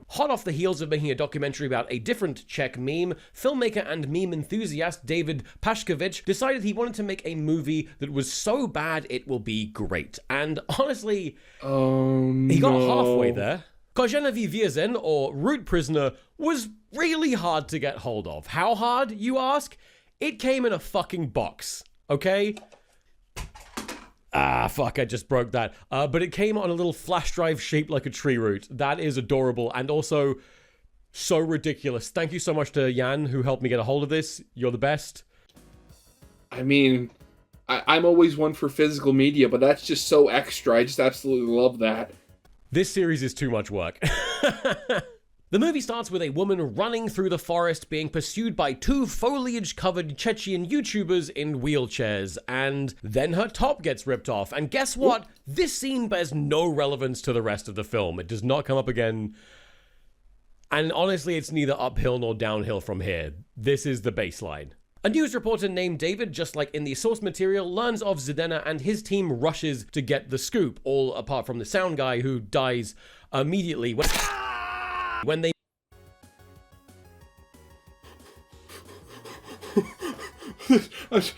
Hot off the heels of making a documentary about a different Czech meme, filmmaker and meme enthusiast David Pashkovich decided he wanted to make a movie that was so bad it will be great. And honestly, he got halfway there. Kožený vězeň, or Root Prisoner, was really hard to get hold of. How hard, you ask? It came in a fucking box, okay? Ah, fuck, I just broke that. But it came on a little flash drive shaped like a tree root. That is adorable and also so ridiculous. Thank you so much to Jan, who helped me get a hold of this. You're the best. I mean, I'm always one for physical media, but that's just so extra. I just absolutely love that. This series is too much work. The movie starts with a woman running through the forest being pursued by 2 foliage-covered Chechen YouTubers in wheelchairs, and then her top gets ripped off. And guess what? This scene bears no relevance to the rest of the film. It does not come up again. And honestly, it's neither uphill nor downhill from here. This is the baseline. A news reporter named David, just like in the source material, learns of Zdena and his team rushes to get the scoop, all apart from the sound guy who dies immediately when they... What?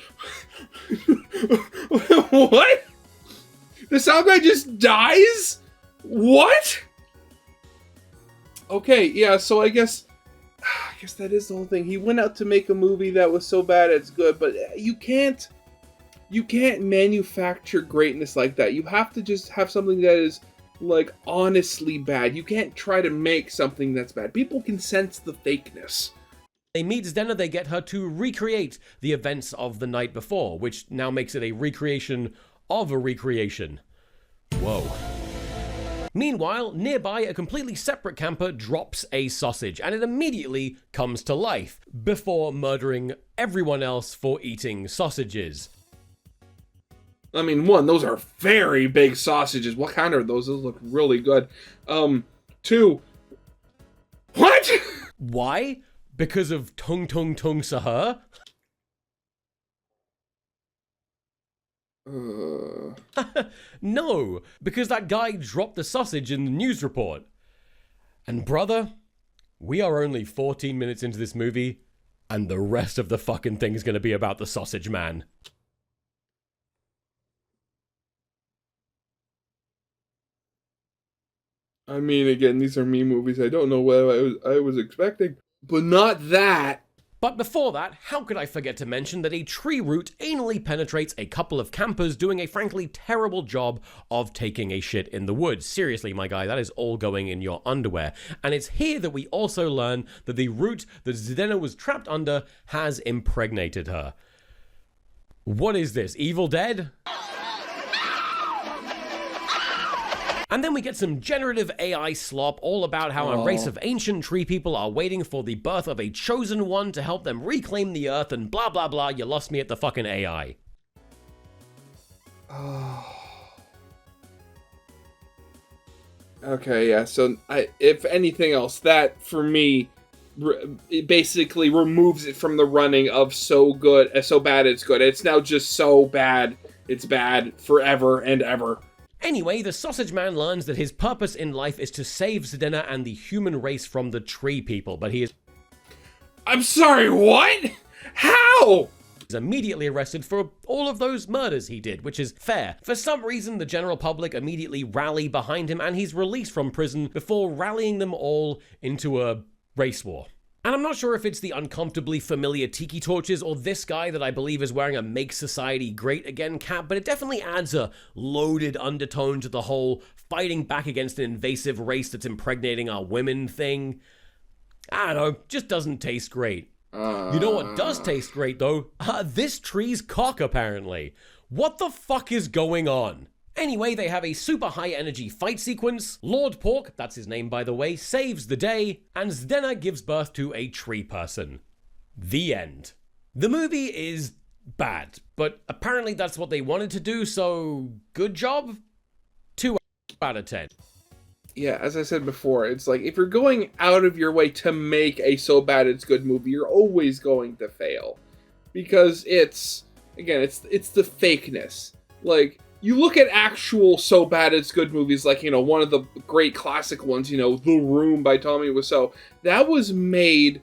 The sound guy just dies? What? Okay, yeah, so I guess that is the whole thing. He went out to make a movie that was so bad it's good, but you can't manufacture greatness like that. You have to just have something that is, like, honestly bad. You can't try to make something that's bad. People can sense the fakeness. They meet Zdena, they get her to recreate the events of the night before, which now makes it a recreation of a recreation. Whoa. Meanwhile, nearby, a completely separate camper drops a sausage, and it immediately comes to life, before murdering everyone else for eating sausages. I mean, 1, those are very big sausages. What kind are those? Those look really good. 2, what? Why? Because of Tung Tung Tung Sahur? No, because that guy dropped the sausage in the news report. And brother, we are only 14 minutes into this movie, and the rest of the fucking thing is going to be about the sausage man. I mean, again, these are me movies. I don't know what I was expecting, but not that. But before that, how could I forget to mention that a tree root anally penetrates a couple of campers doing a frankly terrible job of taking a shit in the woods. Seriously, my guy, that is all going in your underwear. And it's here that we also learn that the root that Zdena was trapped under has impregnated her. What is this, Evil Dead? And then we get some generative AI slop all about how a race of ancient tree people are waiting for the birth of a chosen one to help them reclaim the earth and blah blah blah. You lost me at the fucking AI. Okay, yeah, so if anything else, that, for me, it basically removes it from the running of so bad it's good. It's now just so bad, it's bad forever and ever. Anyway, the sausage man learns that his purpose in life is to save Zdena and the human race from the tree people, but he is... I'm sorry, what? How? He's immediately arrested for all of those murders he did, which is fair. For some reason, the general public immediately rally behind him, and he's released from prison before rallying them all into a race war. And I'm not sure if it's the uncomfortably familiar tiki torches or this guy that I believe is wearing a Make Society Great Again cap, but it definitely adds a loaded undertone to the whole fighting back against an invasive race that's impregnating our women thing. I don't know, just doesn't taste great. You know what does taste great, though? This tree's cock, apparently. What the fuck is going on? Anyway, they have a super high energy fight sequence. Lord Pork, that's his name by the way, saves the day, and Zdena gives birth to a tree person. The end. The movie is bad, but apparently that's what they wanted to do, so good job? 2 out of 10. Yeah, as I said before, it's like, if you're going out of your way to make a so bad it's good movie, you're always going to fail. Because it's the fakeness. Like, you look at actual so bad it's good movies, like, one of the great classic ones, The Room by Tommy Wiseau. That was made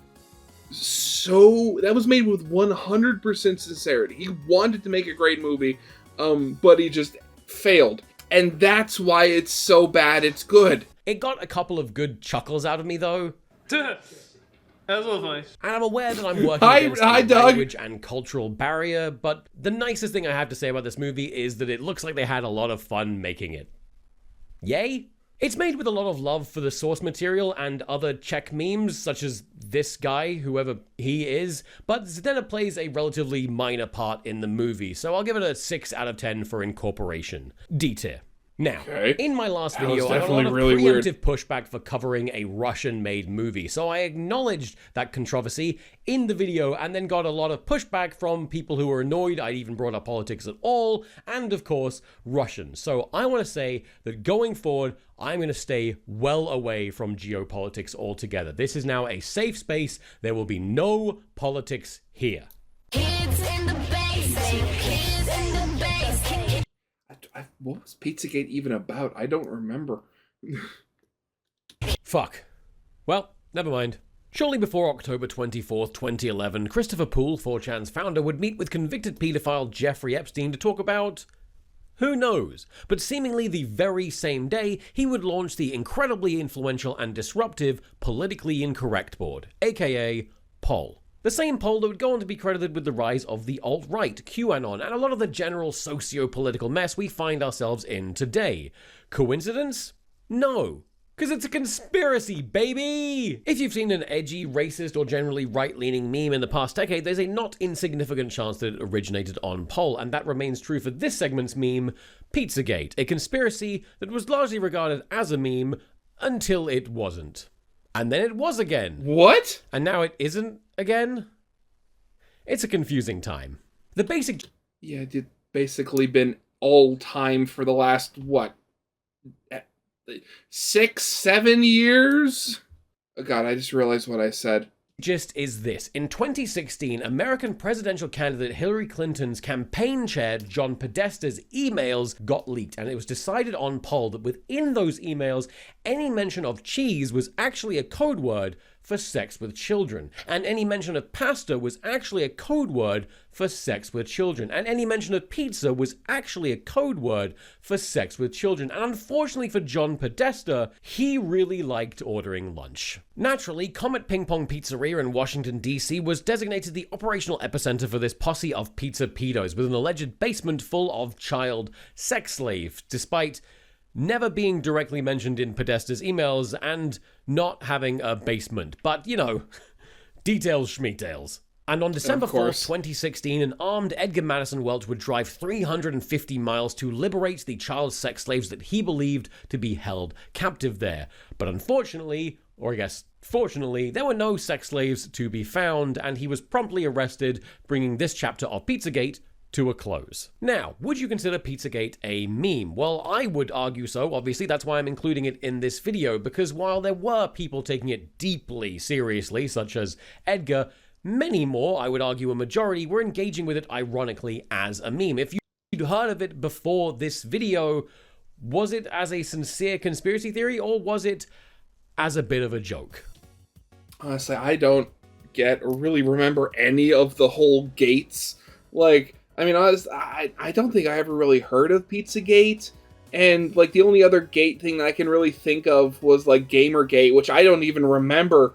with 100% sincerity. He wanted to make a great movie, but he just failed. And that's why it's so bad it's good. It got a couple of good chuckles out of me, though. That was nice. And I'm aware that I'm working against a language and cultural barrier, but the nicest thing I have to say about this movie is that it looks like they had a lot of fun making it. Yay? It's made with a lot of love for the source material and other Czech memes, such as this guy, whoever he is, but Zdena plays a relatively minor part in the movie, so I'll give it a 6 out of 10 for incorporation. D tier. Now, in my last video, I got a lot of preemptive pushback for covering a Russian-made movie, so I acknowledged that controversy in the video and then got a lot of pushback from people who were annoyed I even brought up politics at all, and of course, Russians. So I want to say that going forward, I'm going to stay well away from geopolitics altogether. This is now a safe space. There will be no politics here. Kids in the basement, kids in the basement. What was Pizzagate even about? I don't remember. Fuck. Well, never mind. Shortly before October 24th, 2011, Christopher Poole, 4chan's founder, would meet with convicted paedophile Jeffrey Epstein to talk about... who knows? But seemingly the very same day, he would launch the incredibly influential and disruptive Politically Incorrect board, aka POL. The same poll that would go on to be credited with the rise of the alt-right, QAnon, and a lot of the general socio-political mess we find ourselves in today. Coincidence? No. Because it's a conspiracy, baby! If you've seen an edgy, racist, or generally right-leaning meme in the past decade, there's a not insignificant chance that it originated on POL, and that remains true for this segment's meme, Pizzagate, a conspiracy that was largely regarded as a meme until it wasn't. And then it was again. What? And now it isn't again? It's a confusing time. The basic... Yeah, it's basically been all time for the last, 6, 7 years? Oh God, I just realized what I said. Gist is this. In 2016, American presidential candidate Hillary Clinton's campaign chair, John Podesta's emails got leaked, and it was decided on POL that within those emails, any mention of cheese was actually a code word for sex with children, and any mention of pasta was actually a code word for sex with children, and any mention of pizza was actually a code word for sex with children, and unfortunately for John Podesta, he really liked ordering lunch. Naturally, Comet Ping Pong Pizzeria in Washington, D.C. was designated the operational epicenter for this posse of pizza pedos, with an alleged basement full of child sex slaves, despite never being directly mentioned in Podesta's emails and not having a basement. But, you know, details schmeetails. And on December 4th, 2016, an armed Edgar Madison Welch would drive 350 miles to liberate the child sex slaves that he believed to be held captive there. But unfortunately, or I guess fortunately, there were no sex slaves to be found, and he was promptly arrested, bringing this chapter of Pizzagate to a close. Now, would you consider Pizzagate a meme? Well, I would argue so. Obviously, that's why I'm including it in this video, because while there were people taking it deeply seriously, such as Edgar, many more, I would argue a majority, were engaging with it ironically as a meme. If you'd heard of it before this video, was it as a sincere conspiracy theory, or was it as a bit of a joke? Honestly, I don't get or really remember any of the whole gates. Like, I mean, I don't think I ever really heard of Pizzagate, and like the only other gate thing that I can really think of was like Gamergate, which I don't even remember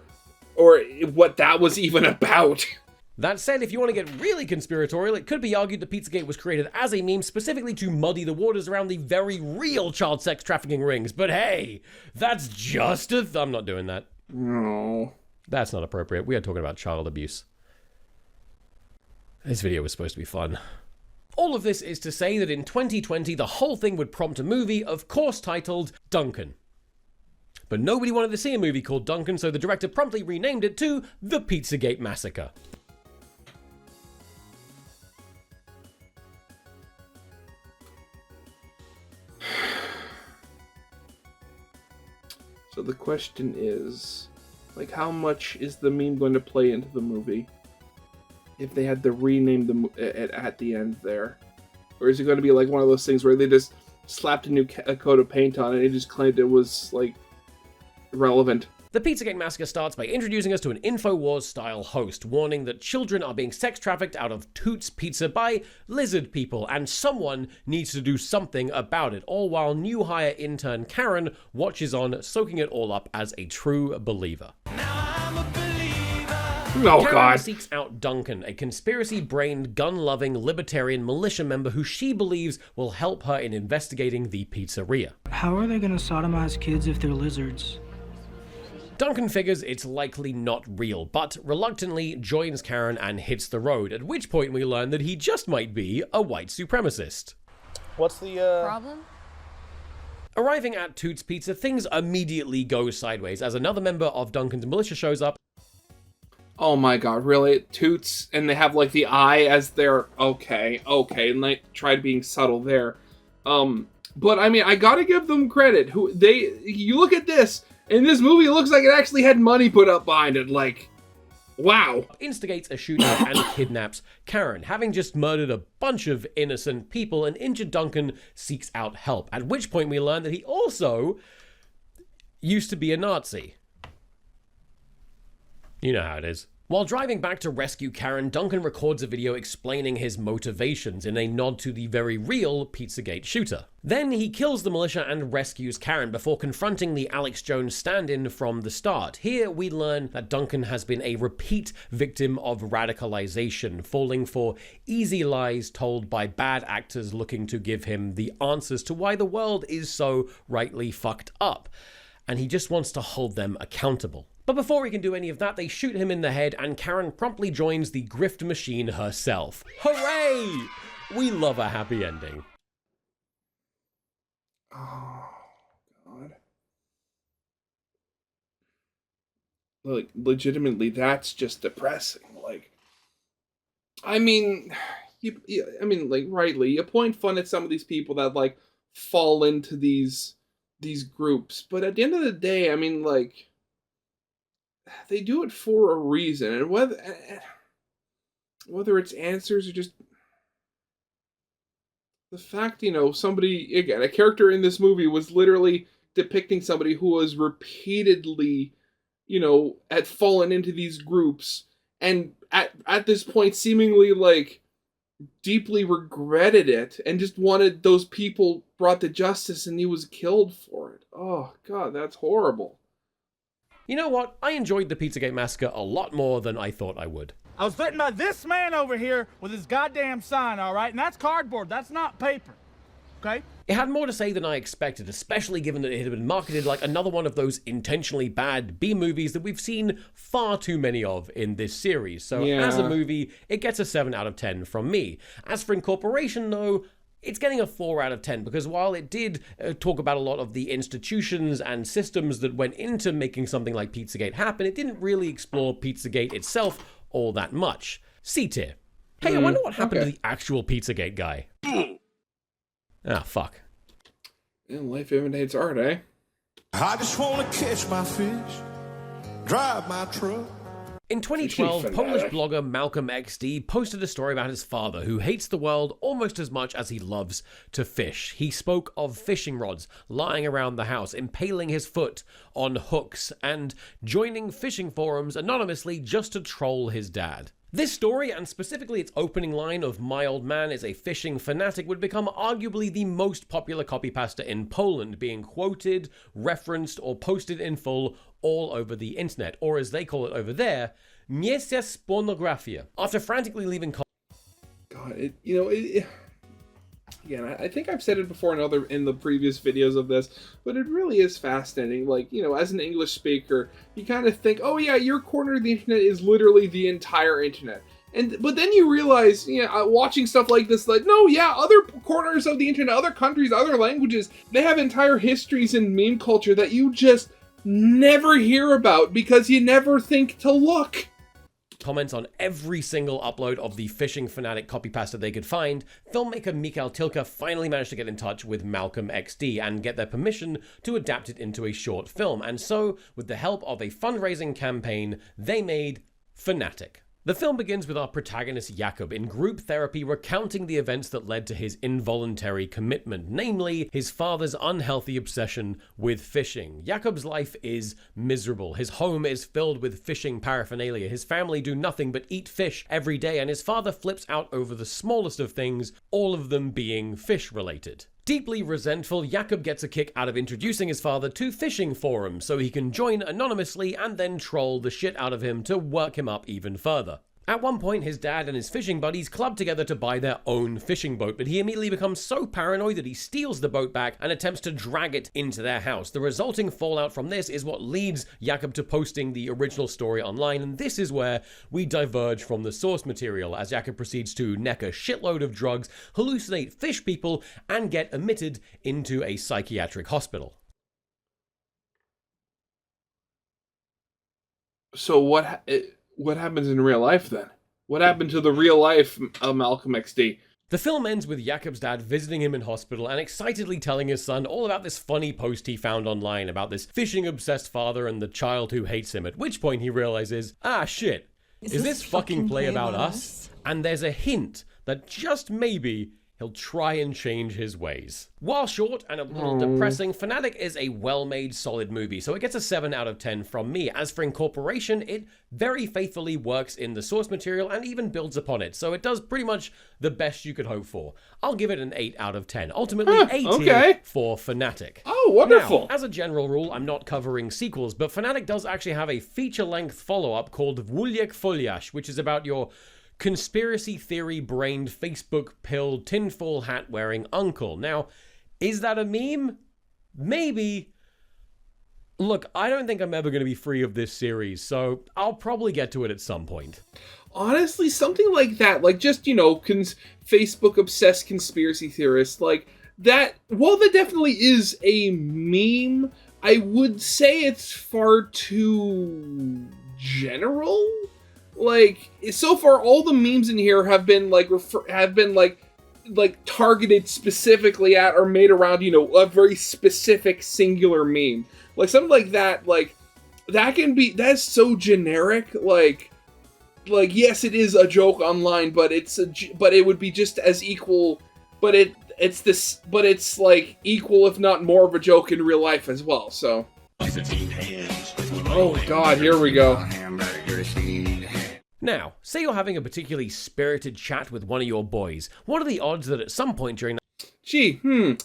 or what that was even about. That said, if you want to get really conspiratorial, it could be argued that Pizzagate was created as a meme specifically to muddy the waters around the very real child sex trafficking rings. But hey, that's just I'm not doing that. No. That's not appropriate. We are talking about child abuse. This video was supposed to be fun. All of this is to say that in 2020, the whole thing would prompt a movie, of course titled Duncan. But nobody wanted to see a movie called Duncan, so the director promptly renamed it to The Pizzagate Massacre. So the question is, like, how much is the meme going to play into the movie? If they had to rename it at the end there. Or is it going to be like one of those things where they just slapped a coat of paint on it and they just claimed it was, like, irrelevant? The Pizzagate Massacre starts by introducing us to an InfoWars-style host, warning that children are being sex trafficked out of Toots Pizza by lizard people, and someone needs to do something about it, all while new hire intern Karen watches on, soaking it all up as a true believer. Oh, Karen God. seeks out Duncan, a conspiracy-brained, gun-loving, libertarian militia member who she believes will help her in investigating the pizzeria. How are they gonna sodomize kids if they're lizards? Duncan figures it's likely not real, but reluctantly joins Karen and hits the road, at which point we learn that he just might be a white supremacist. What's the, Problem? Arriving at Toots Pizza, things immediately go sideways as another member of Duncan's militia shows up. Oh my God, really? Toots, and they have like the eye as their okay, and they tried being subtle there. But I mean, I gotta give them credit. You look at this, and this movie it looks like it actually had money put up behind it. Like, wow. Instigates a shootout and kidnaps Karen. Having just murdered a bunch of innocent people, an injured Duncan seeks out help. At which point we learn that he also used to be a Nazi. You know how it is. While driving back to rescue Karen, Duncan records a video explaining his motivations in a nod to the very real Pizzagate shooter. Then he kills the militia and rescues Karen before confronting the Alex Jones stand-in from the start. Here we learn that Duncan has been a repeat victim of radicalization, falling for easy lies told by bad actors looking to give him the answers to why the world is so rightly fucked up. And he just wants to hold them accountable. But before he can do any of that, they shoot him in the head, and Karen promptly joins the grift machine herself. Hooray! We love a happy ending. Oh, God. Like, legitimately, that's just depressing. Like, I mean, like, rightly, you point fun at some of these people that, like, fall into these groups. But at the end of the day, I mean, like, they do it for a reason, and whether it's answers or just the fact, somebody, again, a character in this movie was literally depicting somebody who was repeatedly, had fallen into these groups, and at this point seemingly like deeply regretted it and just wanted those people brought to justice, and he was killed for it. Oh God, that's horrible. You know what? I enjoyed the Pizzagate Massacre a lot more than I thought I would. I was threatened by this man over here with his goddamn sign, all right? And that's cardboard. That's not paper. Okay? It had more to say than I expected, especially given that it had been marketed like another one of those intentionally bad B-movies that we've seen far too many of in this series. So as a movie, it gets a 7 out of 10 from me. As for Incorporation, though, it's getting a 4 out of 10 because while it did talk about a lot of the institutions and systems that went into making something like Pizzagate happen, it didn't really explore Pizzagate itself all that much. C tier. Hey, I wonder what happened to the actual Pizzagate guy. Ah, fuck. And life imitates art, eh? I just want to catch my fish, drive my truck. In 2012, Polish blogger Malcolm XD posted a story about his father who hates the world almost as much as he loves to fish. He spoke of fishing rods lying around the house, impaling his foot on hooks, and joining fishing forums anonymously just to troll his dad. This story, and specifically its opening line of "My old man is a fishing fanatic," would become arguably the most popular copypasta in Poland, being quoted, referenced, or posted in full all over the internet, or as they call it over there, "Nieces pornografia." After frantically leaving God, again, I think I've said it before in the previous videos of this, but it really is fascinating. Like, as an English speaker, you kind of think, oh yeah, your corner of the internet is literally the entire internet. But then you realize, watching stuff like this, like, no, yeah, other corners of the internet, other countries, other languages, they have entire histories in meme culture that you just never hear about because you never think to look. Comments on every single upload of the fishing fanatic copypasta they could find, filmmaker Mikhail Tilka finally managed to get in touch with Malcolm XD and get their permission to adapt it into a short film. And so, with the help of a fundraising campaign, they made Fanatic. The film begins with our protagonist Jakub in group therapy recounting the events that led to his involuntary commitment, namely his father's unhealthy obsession with fishing. Jakub's life is miserable. His home is filled with fishing paraphernalia. His family do nothing but eat fish every day, and his father flips out over the smallest of things, all of them being fish-related. Deeply resentful, Jakub gets a kick out of introducing his father to fishing forums so he can join anonymously and then troll the shit out of him to work him up even further. At one point, his dad and his fishing buddies club together to buy their own fishing boat, but he immediately becomes so paranoid that he steals the boat back and attempts to drag it into their house. The resulting fallout from this is what leads Jakub to posting the original story online, and this is where we diverge from the source material, as Jakub proceeds to neck a shitload of drugs, hallucinate fish people, and get admitted into a psychiatric hospital. So what happens in real life then? What happened to the real life Malcolm XD? The film ends with Jakub's dad visiting him in hospital and excitedly telling his son all about this funny post he found online about this fishing-obsessed father and the child who hates him, at which point he realizes, ah shit, is this fucking play about us? And there's a hint that just maybe he'll try and change his ways. While short and a little depressing, Fanatic is a well-made, solid movie, so it gets a 7 out of 10 from me. As for Incorporation, it very faithfully works in the source material and even builds upon it, so it does pretty much the best you could hope for. I'll give it an 8 out of 10. Ultimately, 8 for Fanatic. Oh, wonderful. Now, as a general rule, I'm not covering sequels, but Fanatic does actually have a feature-length follow-up called Wuliek Foliasz, which is about your conspiracy theory-brained, Facebook-pilled, tinfoil hat-wearing uncle. Now, is that a meme? Maybe. Look, I don't think I'm ever going to be free of this series, so I'll probably get to it at some point. Honestly, something like that, like just, Facebook-obsessed conspiracy theorists, like that, while that definitely is a meme, I would say it's far too general. Like, so far, all the memes in here have been like targeted specifically at or made around, a very specific singular meme. Like something like that that's so generic. Like yes, it is a joke online, but it would be just as equal. But it's like equal, if not more, of a joke in real life as well. So. Oh god, here we go. Now, say you're having a particularly spirited chat with one of your boys. What are the odds that at some point during Gee,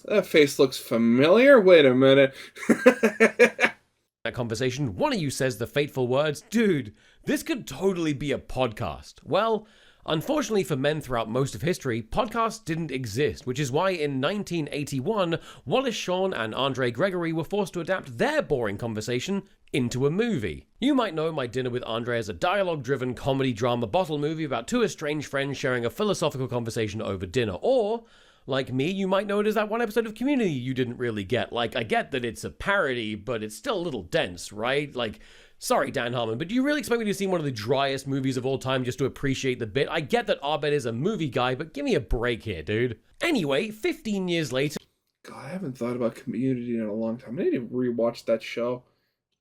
that face looks familiar. Wait a minute. that conversation, one of you says the fateful words, "Dude, this could totally be a podcast." Well, unfortunately for men throughout most of history, podcasts didn't exist, which is why in 1981, Wallace Shawn and Andre Gregory were forced to adapt their boring conversation into a movie. You might know My Dinner with Andre as a dialogue-driven comedy drama bottle movie about two estranged friends sharing a philosophical conversation over dinner, or like me, you might know it as that one episode of Community you didn't really get. Like, I get that it's a parody, but it's still a little dense, right? Like, sorry, Dan Harmon, but do you really expect me to see one of the driest movies of all time just to appreciate the bit? I get that Abed is a movie guy, but give me a break here, dude. Anyway, 15 years later... God, I haven't thought about Community in a long time. I need to rewatch that show.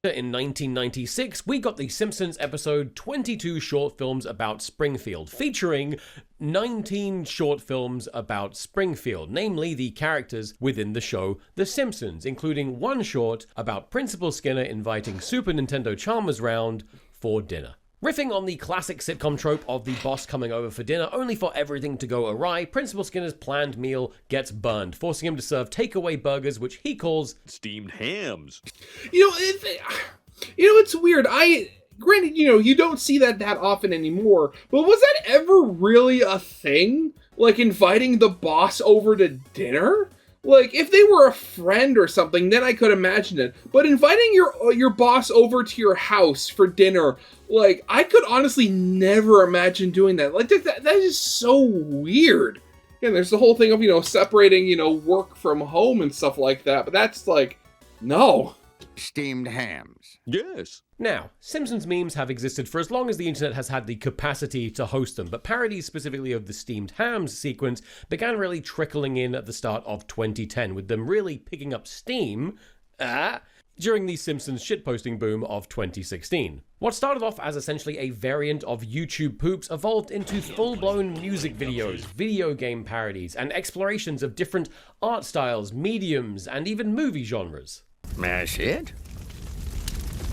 In 1996, we got The Simpsons episode 22 Short Films About Springfield, featuring 19 short films about Springfield, namely the characters within the show The Simpsons, including one short about Principal Skinner inviting Super Nintendo Chalmers round for dinner. Riffing on the classic sitcom trope of the boss coming over for dinner only for everything to go awry, Principal Skinner's planned meal gets burned, forcing him to serve takeaway burgers, which he calls steamed hams. It's weird. Granted, you don't see that often anymore, but was that ever really a thing? Like, inviting the boss over to dinner? Like, if they were a friend or something, then I could imagine it. But inviting your boss over to your house for dinner, like, I could honestly never imagine doing that. Like, that is so weird. And there's the whole thing of, separating, work from home and stuff like that. But that's like, no. Steamed hams. Yes. Now, Simpsons memes have existed for as long as the internet has had the capacity to host them, but parodies specifically of the steamed hams sequence began really trickling in at the start of 2010, with them really picking up steam during the Simpsons shitposting boom of 2016. What started off as essentially a variant of YouTube poops evolved into full-blown music videos, video game parodies, and explorations of different art styles, mediums, and even movie genres. Mash it?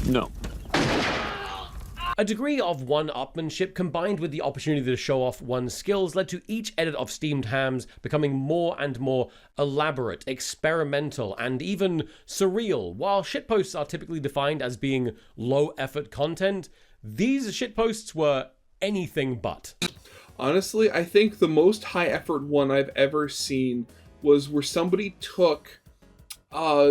No. A degree of one-upmanship combined with the opportunity to show off one's skills led to each edit of steamed hams becoming more and more elaborate, experimental, and even surreal. While shitposts are typically defined as being low-effort content, these shitposts were anything but. Honestly, I think the most high-effort one I've ever seen was where somebody took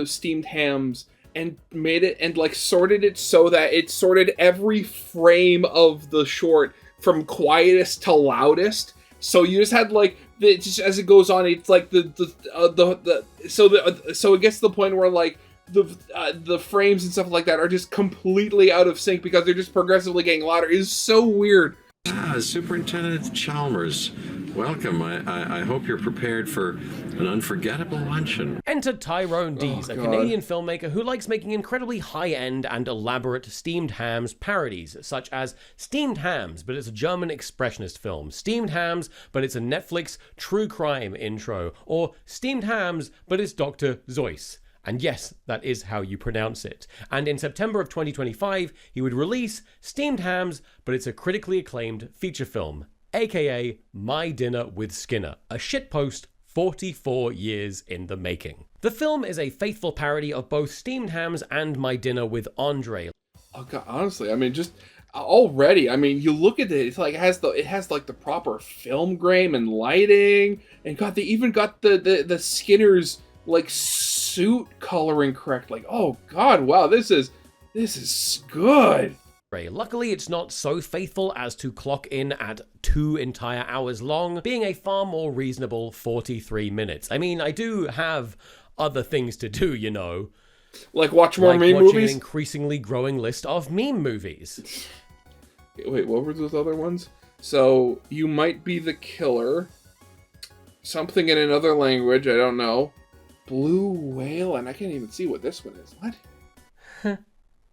steamed hams and made it and sorted it so that it sorted every frame of the short from quietest to loudest. So you just had just as it goes on, it's like so it gets to the point where the frames and stuff like that are just completely out of sync because they're just progressively getting louder. It's so weird. Superintendent Chalmers, welcome. I hope you're prepared for an unforgettable luncheon. Enter Tyrone Dees, a Canadian filmmaker who likes making incredibly high-end and elaborate steamed hams parodies, such as Steamed Hams, but it's a German expressionist film, Steamed Hams, but it's a Netflix true crime intro, or Steamed Hams, but it's Dr. Zeus. And yes, that is how you pronounce it. And in September of 2025, he would release Steamed Hams, but it's a critically acclaimed feature film, aka My Dinner with Skinner, a shitpost 44 years in the making. The film is a faithful parody of both Steamed Hams and My Dinner with Andre. Oh god, honestly, I mean, just already, I mean, you look at it, it's like it has the proper film grain and lighting, and god, they even got the Skinner's suit coloring correct. Oh god, wow, this is good. Luckily, it's not so faithful as to clock in at 2 entire hours long, being a far more reasonable 43 minutes. I mean, I do have other things to do, Like watch more meme watching movies? An increasingly growing list of meme movies. Wait, what were those other ones? So, You Might Be the Killer, something in another language, I don't know, Blue Whale, and I can't even see what this one is. What?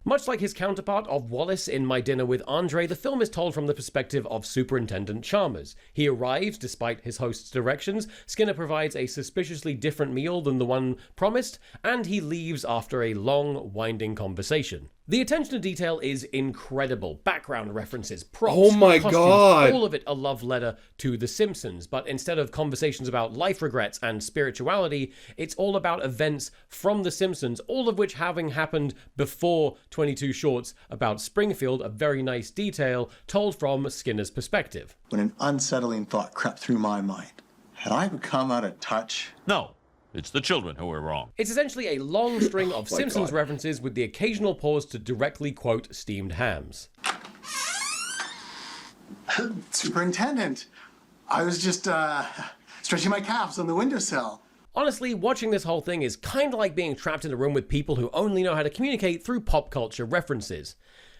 Much like his counterpart of Wallace in My Dinner with Andre, the film is told from the perspective of Superintendent Chalmers. He arrives despite his host's directions, Skinner provides a suspiciously different meal than the one promised, and he leaves after a long, winding conversation. The attention to detail is incredible. Background references, props, Oh my costumes, God. all of it a love letter to The Simpsons. But instead of conversations about life regrets and spirituality, it's all about events from The Simpsons, all of which having happened before 22 Shorts about Springfield, a very nice detail told from Skinner's perspective. When an unsettling thought crept through my mind, had I become out of touch? No. It's the children who are wrong. It's essentially a long string of my Simpsons God. references with the occasional pause to directly quote steamed hams. Superintendent, I was just stretching my calves on the windowsill. Honestly, watching this whole thing is kind of like being trapped in a room with people who only know how to communicate through pop culture references.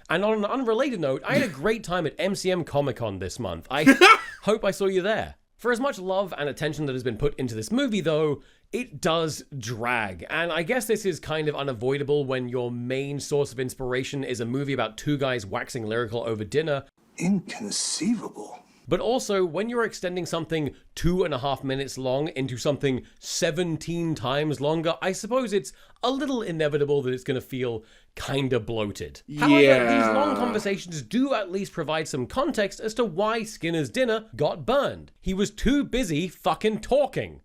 And on an unrelated note, I had a great time at MCM Comic-Con this month. I hope I saw you there. For as much love and attention that has been put into this movie, though, it does drag. And I guess this is kind of unavoidable when your main source of inspiration is a movie about two guys waxing lyrical over dinner. Inconceivable. But also, when you're extending something 2.5 minutes long into something 17 times longer, I suppose it's a little inevitable that it's going to feel kind of bloated. However, these long conversations do at least provide some context as to why Skinner's dinner got burned. He was too busy fucking talking.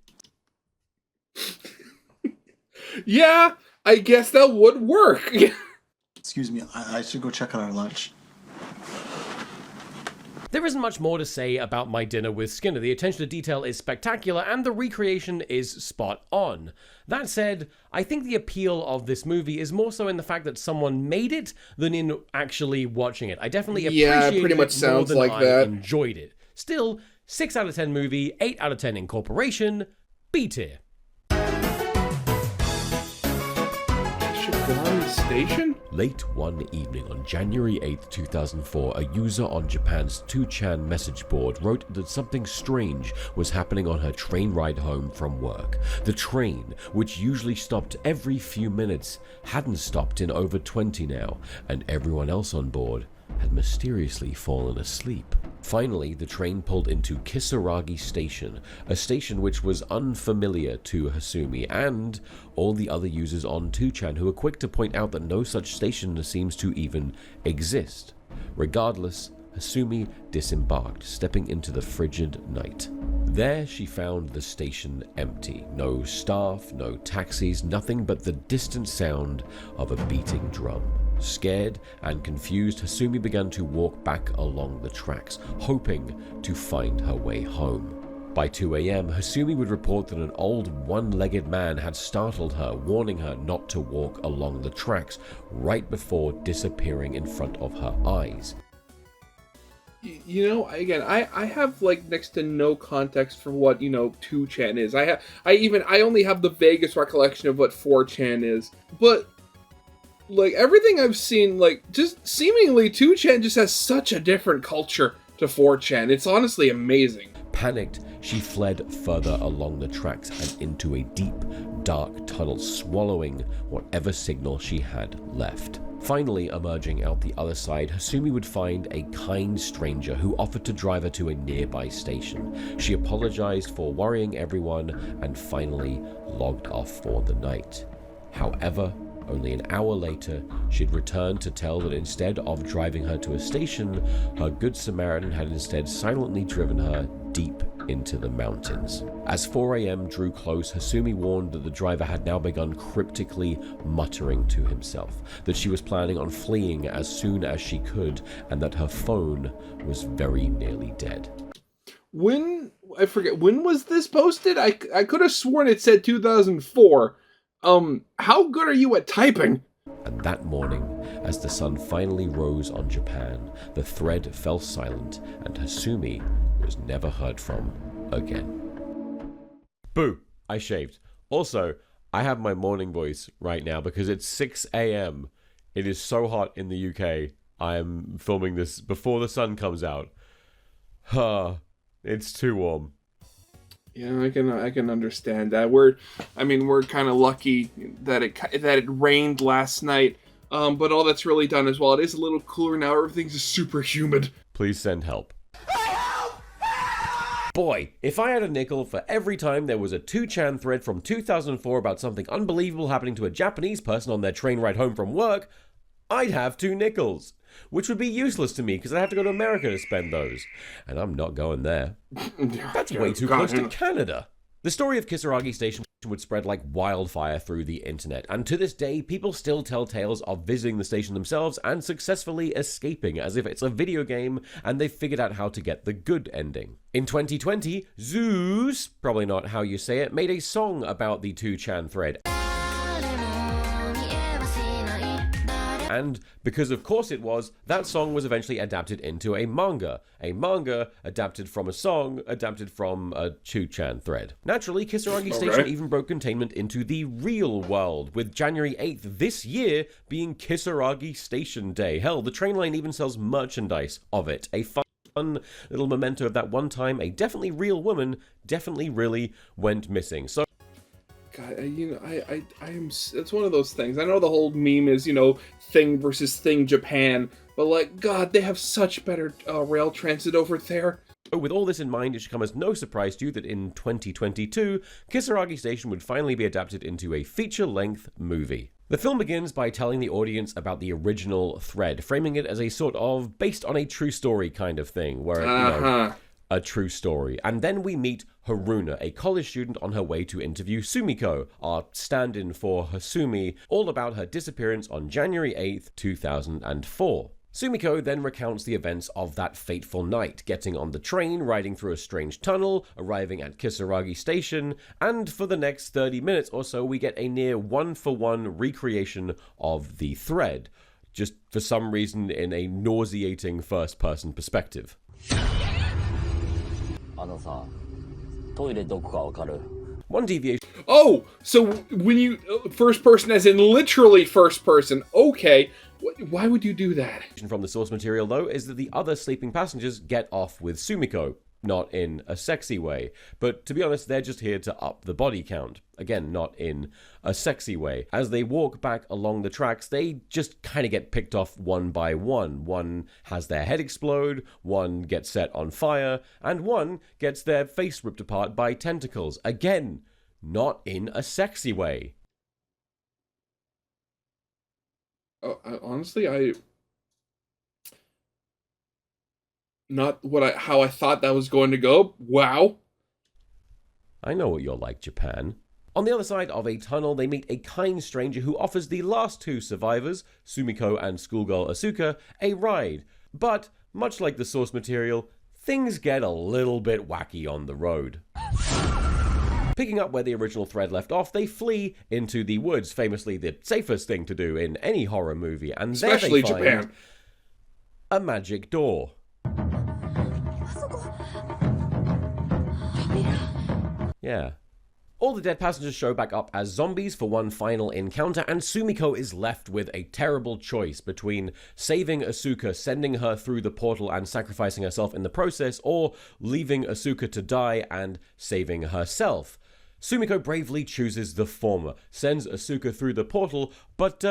Yeah, I guess that would work. Excuse me, I should go check on our lunch. There isn't much more to say about my dinner with Skinner. The attention to detail is spectacular and the recreation is spot on. That said, I think the appeal of this movie is more so in the fact that someone made it than in actually watching it. I definitely appreciated pretty much it sounds more than like I that. enjoyed it. Still, 6 out of 10 movie, 8 out of 10 incorporation, B tier. Station? Late one evening on January 8th, 2004, a user on Japan's 2chan message board wrote that something strange was happening on her train ride home from work. The train, which usually stopped every few minutes, hadn't stopped in over 20 now, and everyone else on board had mysteriously fallen asleep. Finally, the train pulled into Kisaragi Station, a station which was unfamiliar to Hasumi and all the other users on 2chan, who were quick to point out that no such station seems to even exist. Regardless, Hasumi disembarked, stepping into the frigid night. There she found the station empty. No staff, no taxis, nothing but the distant sound of a beating drum. Scared and confused, Hasumi began to walk back along the tracks, hoping to find her way home. By 2 a.m., Hasumi would report that an old one-legged man had startled her, warning her not to walk along the tracks, right before disappearing in front of her eyes. You know, again, I have like next to no context for what, 2chan is. I only have the vaguest recollection of what 4chan is. But like everything I've seen, like just seemingly 2chan just has such a different culture to 4chan. It's honestly amazing. Panicked, she fled further along the tracks and into a deep, dark tunnel, swallowing whatever signal she had left. Finally, emerging out the other side, Hasumi would find a kind stranger who offered to drive her to a nearby station. She apologized for worrying everyone and finally logged off for the night. However, only an hour later, she'd returned to tell that instead of driving her to a station, her good Samaritan had instead silently driven her deep into the mountains. As 4 a.m. drew close, Hasumi warned that the driver had now begun cryptically muttering to himself, that she was planning on fleeing as soon as she could, and that her phone was very nearly dead. I forget, when was this posted? I could have sworn it said 2004. How good are you at typing? And that morning, as the sun finally rose on Japan, the thread fell silent and Hasumi was never heard from again. Boo! I shaved. Also, I have my morning voice right now because it's 6 a.m. It is so hot in the UK. I am filming this before the sun comes out. It's too warm. Yeah, I can understand that. We're kind of lucky that it rained last night. But all that's really done is, while it is a little cooler now, everything's just super humid. Please send help. Boy, if I had a nickel for every time there was a 2chan thread from 2004 about something unbelievable happening to a Japanese person on their train ride home from work, I'd have 2 nickels, which would be useless to me because I'd have to go to America to spend those. And I'm not going there. That's way too close to Canada. The story of Kisaragi Station would spread like wildfire through the internet, and to this day, people still tell tales of visiting the station themselves and successfully escaping as if it's a video game and they've figured out how to get the good ending. In 2020, Zeus, probably not how you say it, made a song about the 2chan thread. And because of course it was, that song was eventually adapted into a manga. A manga adapted from a song, adapted from a 2chan thread. Naturally, Kisaragi Station even broke containment into the real world, with January 8th this year being Kisaragi Station Day. Hell, the train line even sells merchandise of it. A fun little memento of that one time a definitely real woman definitely really went missing. So God, I am. It's one of those things. I know the whole meme is, thing versus thing Japan, but like, God, they have such better rail transit over there. With all this in mind, it should come as no surprise to you that in 2022, Kisaragi Station would finally be adapted into a feature-length movie. The film begins by telling the audience about the original thread, framing it as a sort of based on a true story kind of thing, where a true story. And then we meet Haruna, a college student on her way to interview Sumiko, our stand-in for Hasumi, all about her disappearance on January 8th, 2004. Sumiko then recounts the events of that fateful night, getting on the train, riding through a strange tunnel, arriving at Kisaragi Station, and for the next 30 minutes or so we get a near one-for-one recreation of the thread, just for some reason in a nauseating first-person perspective. One deviation. Oh, so when you first person as in literally first person, okay. Why would you do that? From the source material, though, is that the other sleeping passengers get off with Sumiko. Not in a sexy way, but to be honest, they're just here to up the body count. Again, not in a sexy way. As they walk back along the tracks, they just kind of get picked off one by one. One has their head explode, one gets set on fire, and one gets their face ripped apart by tentacles. Again, not in a sexy way. Honestly, not how I thought that was going to go. Wow. I know what you're like, Japan. On the other side of a tunnel, they meet a kind stranger who offers the last 2 survivors, Sumiko and schoolgirl Asuka, a ride. But, much like the source material, things get a little bit wacky on the road. Picking up where the original thread left off, they flee into the woods, famously the safest thing to do in any horror movie, and especially there they find Japan. A magic door. Yeah. All the dead passengers show back up as zombies for one final encounter, and Sumiko is left with a terrible choice between saving Asuka, sending her through the portal and sacrificing herself in the process, or leaving Asuka to die and saving herself. Sumiko bravely chooses the former, sends Asuka through the portal, but,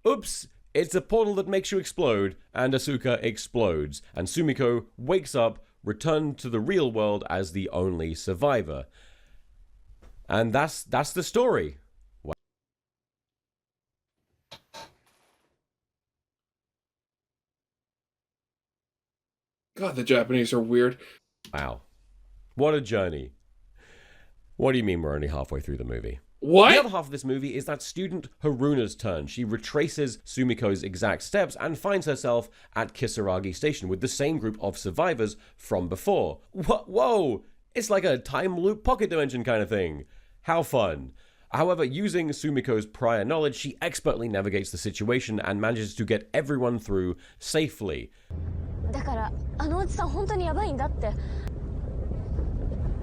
oops, it's a portal that makes you explode, and Asuka explodes, and Sumiko wakes up, returned to the real world as the only survivor. And that's the story. Wow. God, the Japanese are weird. Wow. What a journey. What do you mean we're only halfway through the movie? What? The other half of this movie is that student Haruna's turn. She retraces Sumiko's exact steps and finds herself at Kisaragi Station with the same group of survivors from before. Whoa! It's like a time loop pocket dimension kind of thing. How fun. However, using Sumiko's prior knowledge, she expertly navigates the situation and manages to get everyone through safely.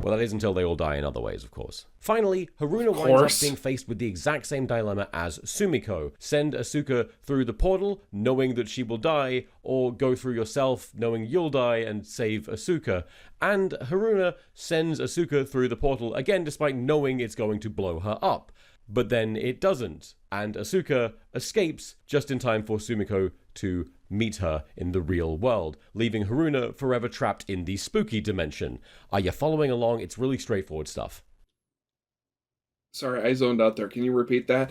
Well, that is until they all die in other ways, of course. Finally, Haruna winds up being faced with the exact same dilemma as Sumiko. Send Asuka through the portal, knowing that she will die, or go through yourself, knowing you'll die, and save Asuka. And Haruna sends Asuka through the portal, again despite knowing it's going to blow her up. But then it doesn't, and Asuka escapes just in time for Sumiko to meet her in the real world, leaving Haruna forever trapped in the spooky dimension. Are you following along? It's really straightforward stuff. Sorry, I zoned out there. Can you repeat that?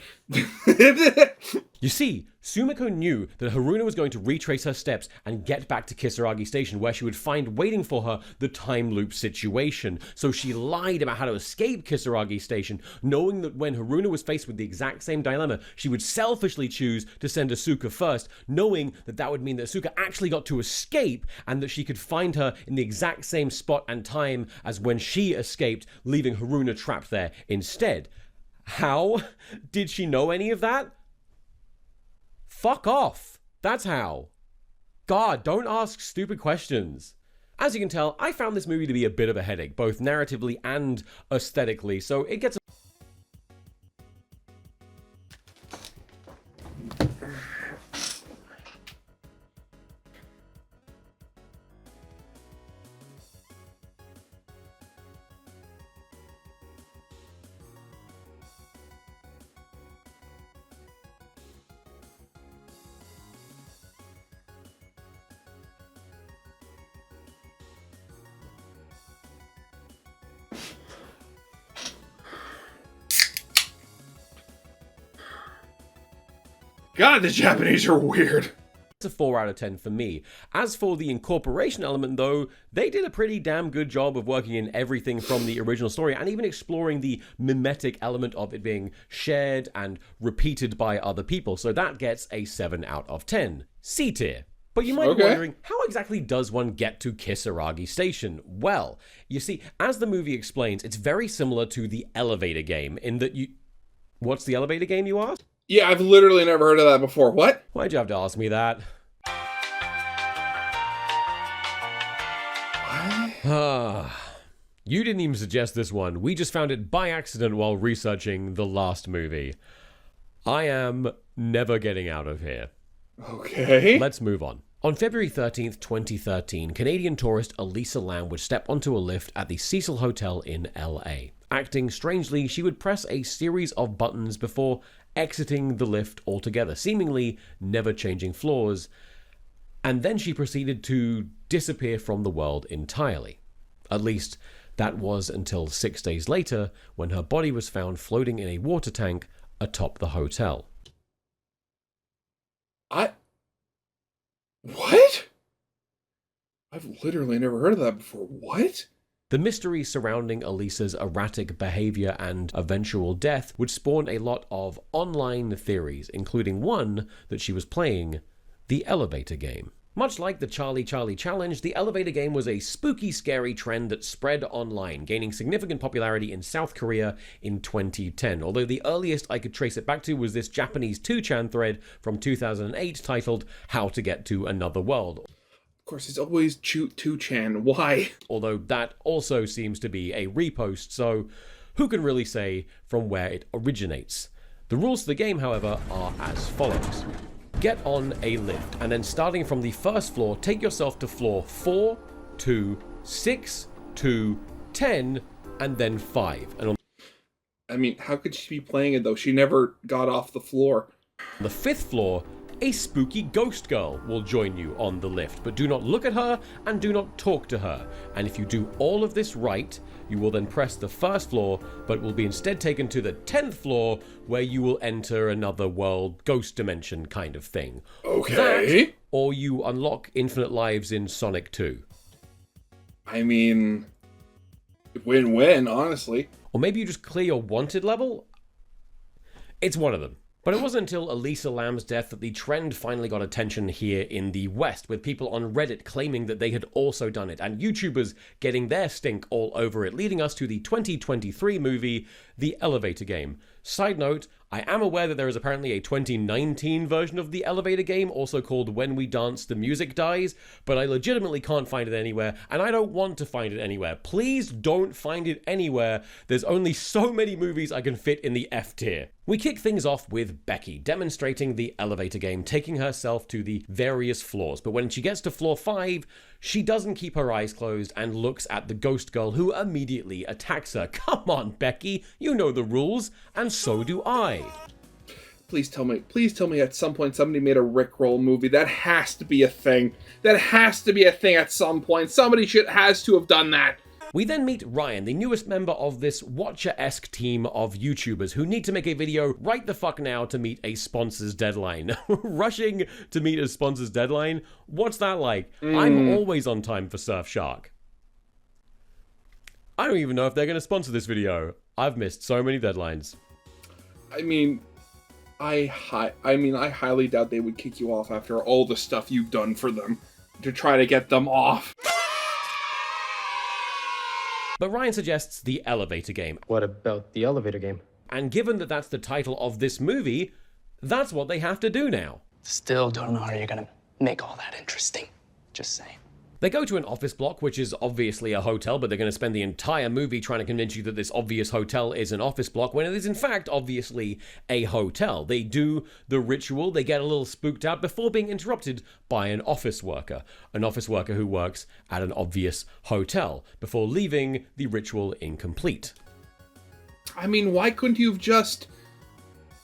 You see, Sumiko knew that Haruna was going to retrace her steps and get back to Kisaragi Station, where she would find waiting for her the time loop situation. So she lied about how to escape Kisaragi Station, knowing that when Haruna was faced with the exact same dilemma, she would selfishly choose to send Asuka first, knowing that that would mean that Asuka actually got to escape and that she could find her in the exact same spot and time as when she escaped, leaving Haruna trapped there instead. How did she know any of that? Fuck off. That's how. God, don't ask stupid questions. As you can tell, I found this movie to be a bit of a headache, both narratively and aesthetically, so it gets God, the Japanese are weird. a 4 out of 10 for me. As for the incorporation element, though, they did a pretty damn good job of working in everything from the original story and even exploring the mimetic element of it being shared and repeated by other people. So that gets a 7 out of 10. C tier. But you might be wondering, how exactly does one get to Kisaragi Station? Well, you see, as the movie explains, it's very similar to the elevator game in that you... What's the elevator game, you ask? Yeah, I've literally never heard of that before. What? Why'd you have to ask me that? What? You didn't even suggest this one. We just found it by accident while researching the last movie. I am never getting out of here. Okay. Let's move on. On February 13th, 2013, Canadian tourist Elisa Lam would step onto a lift at the Cecil Hotel in LA. Acting strangely, she would press a series of buttons before exiting the lift altogether, seemingly never changing floors, and then she proceeded to disappear from the world entirely. At least, that was until 6 days later, when her body was found floating in a water tank atop the hotel. What? I've literally never heard of that before. What? The mystery surrounding Elisa's erratic behavior and eventual death would spawn a lot of online theories, including one that she was playing the elevator game. Much like the Charlie Charlie Challenge, the elevator game was a spooky, scary trend that spread online, gaining significant popularity in South Korea in 2010, although the earliest I could trace it back to was this Japanese 2chan thread from 2008 titled How to Get to Another World. Of course, it's always 2chan. Why? Although that also seems to be a repost, so who can really say from where it originates? The rules to the game, however, are as follows. Get on a lift, and then starting from the first floor, take yourself to floor 4, 2, 6, 2, 10, and then 5. And on I mean, how could she be playing it, though? She never got off the floor. the 5th floor, a spooky ghost girl will join you on the lift, but do not look at her and do not talk to her. And if you do all of this right, you will then press the 1st floor, but will be instead taken to the 10th floor, where you will enter another world, ghost dimension kind of thing. Okay. That, or you unlock infinite lives in Sonic 2. I mean, win-win, honestly. Or maybe you just clear your wanted level? It's one of them. But it wasn't until Elisa Lam's death that the trend finally got attention here in the West, with people on Reddit claiming that they had also done it, and YouTubers getting their stink all over it, leading us to the 2023 movie, The Elevator Game. Side note, I am aware that there is apparently a 2019 version of The Elevator Game, also called When We Dance, the Music Dies, but I legitimately can't find it anywhere, and I don't want to find it anywhere. Please don't find it anywhere. There's only so many movies I can fit in the F tier. We kick things off with Becky demonstrating the elevator game, taking herself to the various floors, but when she gets to floor 5, she doesn't keep her eyes closed and looks at the ghost girl, who immediately attacks her. Come on, Becky, you know the rules, and so do I. Please tell me at some point somebody made a Rickroll movie. That has to be a thing. That has to be a thing at some point. Somebody has to have done that. We then meet Ryan, the newest member of this Watcher-esque team of YouTubers who need to make a video right the fuck now to meet a sponsor's deadline. Rushing to meet a sponsor's deadline? What's that like? I'm always on time for Surfshark. I don't even know if they're going to sponsor this video. I've missed so many deadlines. I mean, I highly doubt they would kick you off after all the stuff you've done for them to try to get them off. But Ryan suggests the elevator game. What about the elevator game? And given that that's the title of this movie, that's what they have to do now. Still don't know how you're gonna make all that interesting. Just saying. They go to an office block, which is obviously a hotel, but they're going to spend the entire movie trying to convince you that this obvious hotel is an office block, when it is in fact obviously a hotel. They do the ritual, they get a little spooked out before being interrupted by an office worker who works at an obvious hotel, before leaving the ritual incomplete. I mean, why couldn't you have just,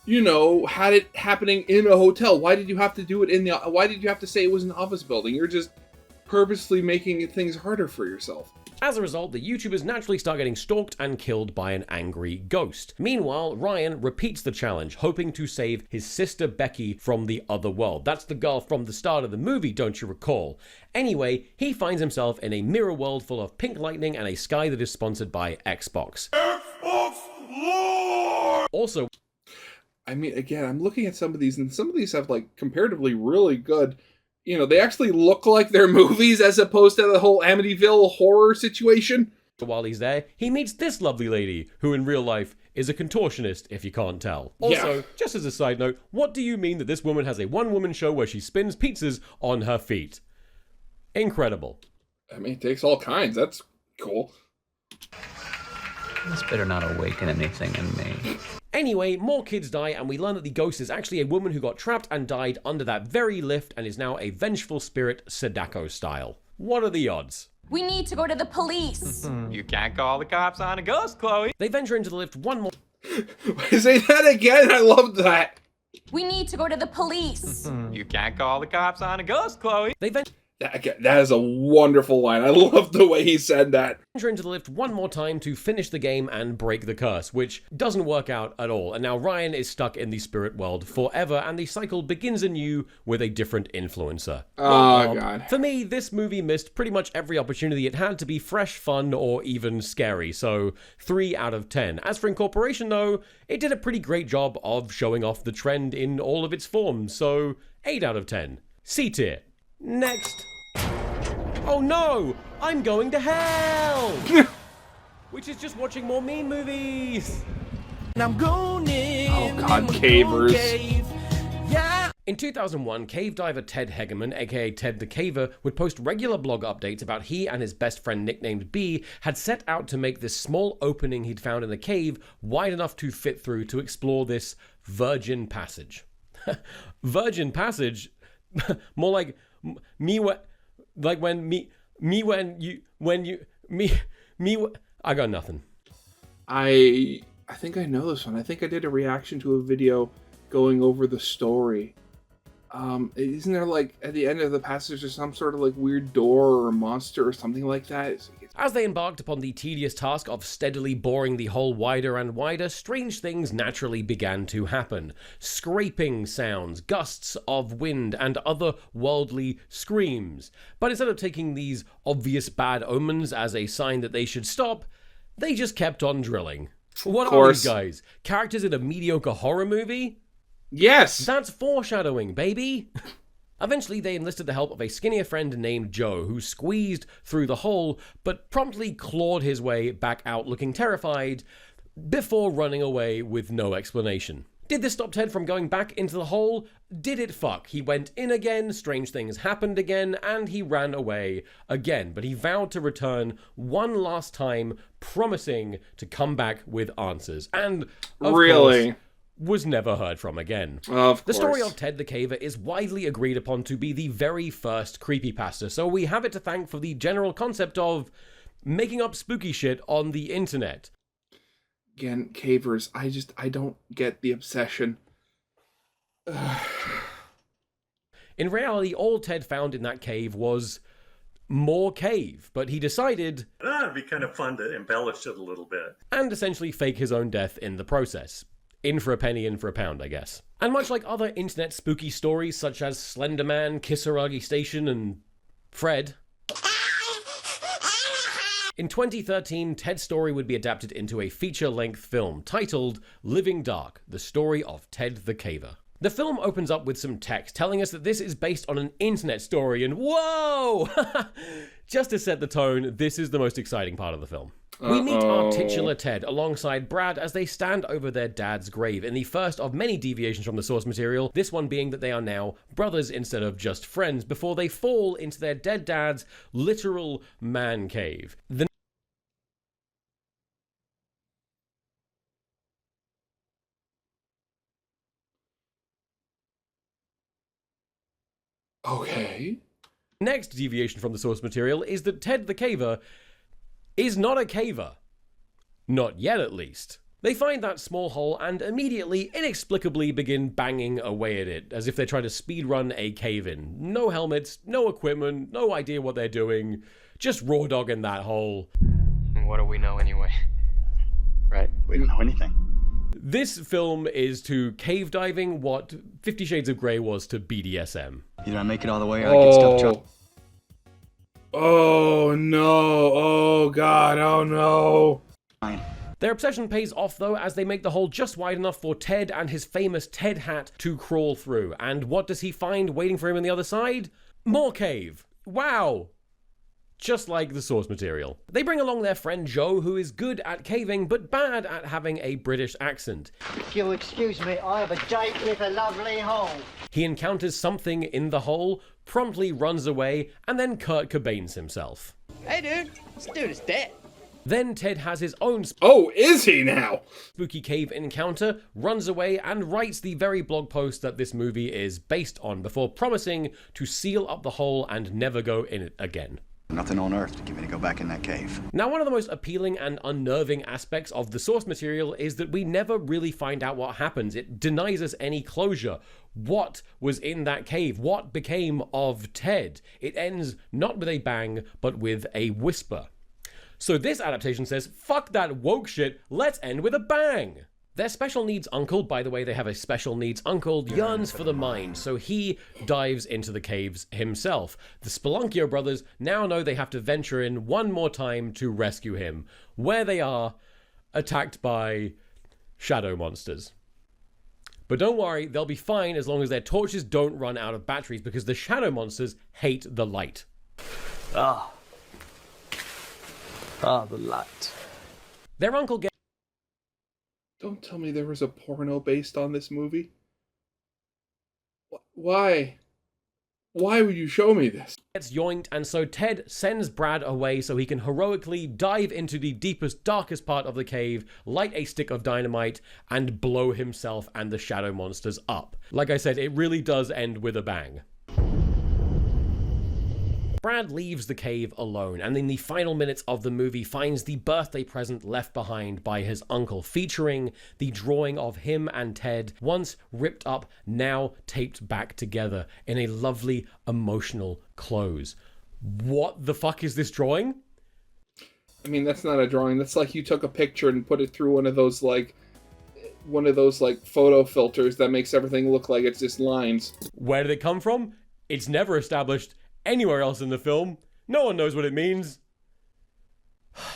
you know, had it happening in a hotel? Why did you have to do it why did you have to say it was an office building? You're just purposely making things harder for yourself. As a result, the YouTubers naturally start getting stalked and killed by an angry ghost. Meanwhile, Ryan repeats the challenge, hoping to save his sister Becky from the other world. That's the girl from the start of the movie, don't you recall? Anyway, he finds himself in a mirror world full of pink lightning and a sky that is sponsored by Xbox. Xbox Lord! Also, I mean, again, I'm looking at some of these, and some of these have, like, comparatively really good, you know, they actually look like they're movies as opposed to the whole Amityville horror situation. While he's there, he meets this lovely lady, who in real life is a contortionist, if you can't tell. Also, just as a side note, what do you mean that this woman has a one-woman show where she spins pizzas on her feet? Incredible. I mean, it takes all kinds. That's cool. This better not awaken anything in me. Anyway, more kids die, and we learn that the ghost is actually a woman who got trapped and died under that very lift and is now a vengeful spirit, Sadako style. What are the odds? We need to go to the police. You can't call the cops on a ghost, Chloe. They venture into the lift one more. Say that again? I love that. We need to go to the police. You can't call the cops on a ghost, Chloe. They venture. That is a wonderful line. I love the way he said that. Enter into the lift one more time to finish the game and break the curse, which doesn't work out at all. And now Ryan is stuck in the spirit world forever, and the cycle begins anew with a different influencer. Oh, God. For me, this movie missed pretty much every opportunity it had to be fresh, fun, or even scary, so 3 out of 10. As for incorporation, though, it did a pretty great job of showing off the trend in all of its forms, so 8 out of 10. C tier. Next. Oh no! I'm going to hell! Which is just watching more meme movies! And I'm going in. Oh God, cavers. Yeah! In 2001, cave diver Ted Hegeman, aka Ted the Caver, would post regular blog updates about he and his best friend nicknamed B had set out to make this small opening he'd found in the cave wide enough to fit through to explore this virgin passage. Virgin passage? More like I got nothing. I think I know this one. I think I did a reaction to a video going over the story. Isn't there, like, at the end of the passage there's some sort of, like, weird door or monster or something like that? As they embarked upon the tedious task of steadily boring the hole wider and wider, strange things naturally began to happen. Scraping sounds, gusts of wind, and other worldly screams. But instead of taking these obvious bad omens as a sign that they should stop, they just kept on drilling. What are these guys? Characters in a mediocre horror movie? Yes! That's foreshadowing, baby! Eventually, they enlisted the help of a skinnier friend named Joe, who squeezed through the hole, but promptly clawed his way back out looking terrified, before running away with no explanation. Did this stop Ted from going back into the hole? Did it fuck? He went in again, strange things happened again, and he ran away again. But he vowed to return one last time, promising to come back with answers. And, of course, was never heard from again. Of course. The story of Ted the Caver is widely agreed upon to be the very first creepypasta, so we have it to thank for the general concept of making up spooky shit on the internet. Again, cavers, I don't get the obsession. In reality, all Ted found in that cave was more cave, but he decided It'd be kind of fun to embellish it a little bit. and essentially fake his own death in the process. In for a penny, in for a pound, I guess. And much like other internet spooky stories such as Slender Man, Kisaragi Station, and Fred, in 2013, Ted's story would be adapted into a feature-length film titled Living Dark, the story of Ted the Caver. The film opens up with some text telling us that this is based on an internet story, and whoa! Just to set the tone, this is the most exciting part of the film. We meet our titular Ted alongside Brad as they stand over their dad's grave in the first of many deviations from the source material, this one being that they are now brothers instead of just friends before they fall into their dead dad's literal man cave. Okay. Next deviation from the source material is that Ted the Caver is not a caver. Not yet, at least. They find that small hole and immediately, inexplicably begin banging away at it, as if they're trying to speedrun a cave-in. No helmets, no equipment, no idea what they're doing, just raw dogging that hole. What do we know anyway? Right? We don't know anything. This film is to cave diving what 50 Shades of Grey was to BDSM. Either I make it all the way or I get stuck trying. Oh no, oh god, oh no. Their obsession pays off though, as they make the hole just wide enough for Ted and his famous Ted hat to crawl through. And what does he find waiting for him on the other side? More cave. Wow. Just like the source material. They bring along their friend Joe, who is good at caving, but bad at having a British accent. If you'll excuse me, I have a date with a lovely hole. He encounters something in the hole, promptly runs away, and then Kurt Cobains himself. Hey dude, this dude is dead. Then Ted has his own is he now? Spooky cave encounter, runs away, and writes the very blog post that this movie is based on before promising to seal up the hole and never go in it again. Nothing on earth to get me to go back in that cave. Now, one of the most appealing and unnerving aspects of the source material is that we never really find out what happens. It denies us any closure. What was in that cave? What became of Ted? It ends not with a bang, but with a whisper. So this adaptation says, fuck that woke shit, let's end with a bang! Their special needs uncle, by the way, they have a special needs uncle, yearns for the mind, so he dives into the caves himself. The Speluncio brothers now know they have to venture in one more time to rescue him, where they are attacked by shadow monsters. But don't worry, they'll be fine as long as their torches don't run out of batteries, because the shadow monsters hate the light. The light. Their uncle gets... Don't tell me there was a porno based on this movie. Why? Why would you show me this? Gets yoinked, and so Ted sends Brad away so he can heroically dive into the deepest, darkest part of the cave, light a stick of dynamite, and blow himself and the shadow monsters up. Like I said, it really does end with a bang. Brad leaves the cave alone, and in the final minutes of the movie finds the birthday present left behind by his uncle, featuring the drawing of him and Ted, once ripped up, now taped back together in a lovely, emotional close. What the fuck is this drawing? I mean, that's not a drawing. That's like you took a picture and put it through one of those photo filters that makes everything look like it's just lines. Where did it come from? It's never established anywhere else in the film. No one knows what it means.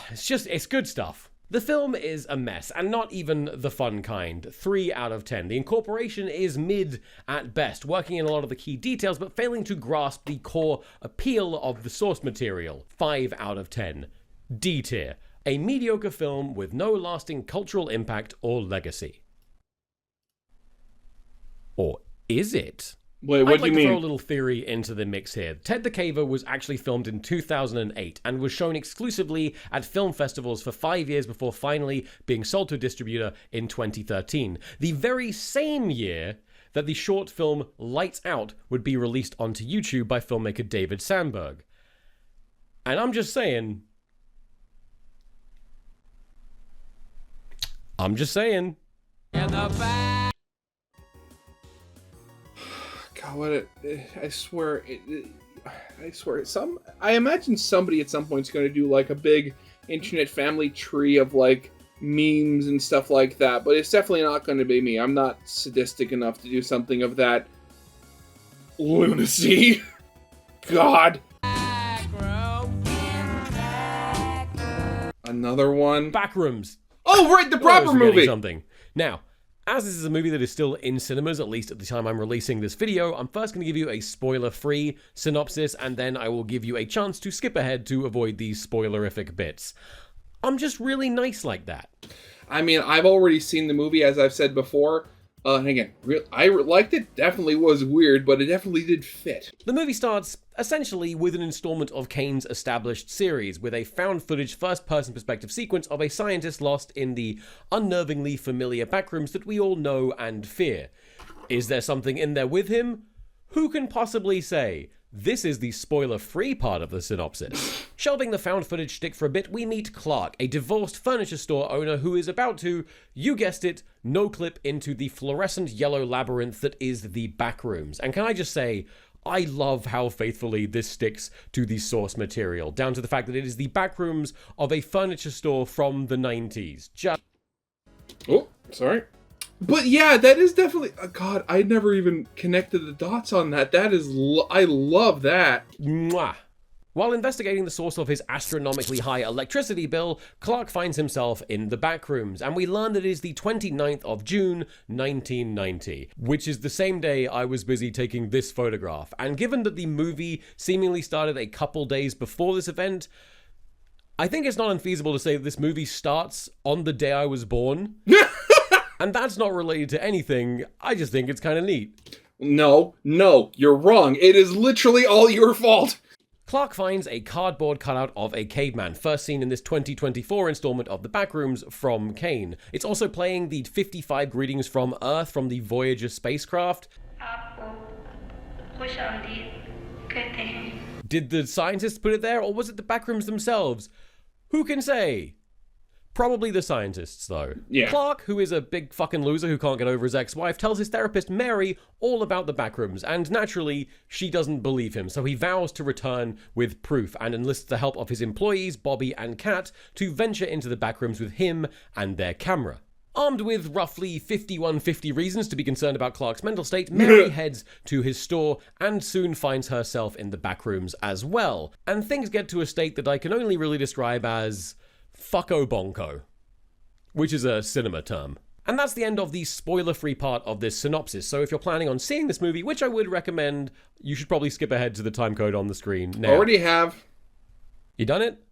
It's good stuff. The film is a mess, and not even the fun kind. 3 out of 10. The incorporation is mid at best, working in a lot of the key details, but failing to grasp the core appeal of the source material. 5 out of 10. D tier. A mediocre film with no lasting cultural impact or legacy. Or is it? Wait, what do you mean? I'd like to throw a little theory into the mix here. Ted the Caver was actually filmed in 2008 and was shown exclusively at film festivals for 5 years before finally being sold to a distributor in 2013. The very same year that the short film Lights Out would be released onto YouTube by filmmaker David Sandberg. And I'm just saying... In the back. God, I swear, I swear, I imagine somebody at some point is going to do like a big internet family tree of like memes and stuff like that, but it's definitely not going to be me. I'm not sadistic enough to do something of that lunacy. God. Another one. Backrooms. Oh, right, the proper movie. Something. Now, as this is a movie that is still in cinemas, at least at the time I'm releasing this video, I'm first going to give you a spoiler-free synopsis, and then I will give you a chance to skip ahead to avoid these spoilerific bits. I'm just really nice like that. I mean, I've already seen the movie, as I've said before. And again, I liked it. Definitely was weird, but it definitely did fit. The movie starts essentially with an installment of Kane's established series, with a found-footage first-person perspective sequence of a scientist lost in the unnervingly familiar backrooms that we all know and fear. Is there something in there with him? Who can possibly say? This is the spoiler-free part of the synopsis. Shelving the found footage shtick for a bit, we meet Clark, a divorced furniture store owner who is about to, you guessed it, no-clip into the fluorescent yellow labyrinth that is the backrooms. And can I just say, I love how faithfully this sticks to the source material, down to the fact that it is the backrooms of a furniture store from the 90s. Oh, sorry. But yeah, that is definitely... God, I never even connected the dots on that. That is... I love that. Mwah. While investigating the source of his astronomically high electricity bill, Clark finds himself in the backrooms, and we learn that it is the 29th of June, 1990, which is the same day I was busy taking this photograph. And given that the movie seemingly started a couple days before this event, I think it's not unfeasible to say that this movie starts on the day I was born. And that's not related to anything, I just think it's kind of neat. No, you're wrong. It is literally all your fault. Clark finds a cardboard cutout of a caveman, first seen in this 2024 installment of The Backrooms from Kane. It's also playing the 55 greetings from Earth from the Voyager spacecraft. Did the scientists put it there, or was it the Backrooms themselves? Who can say? Probably the scientists, though. Yeah. Clark, who is a big fucking loser who can't get over his ex-wife, tells his therapist Mary all about the backrooms, and naturally, she doesn't believe him, so he vows to return with proof and enlists the help of his employees, Bobby and Kat, to venture into the backrooms with him and their camera. Armed with roughly 5150 reasons to be concerned about Clark's mental state, Mary heads to his store and soon finds herself in the backrooms as well. And things get to a state that I can only really describe as fucko bonko, which is a cinema term. And that's the end of the spoiler-free part of this synopsis, so if you're planning on seeing this movie, which I would recommend, you should probably skip ahead to the timecode on the screen now. Already have. You done it?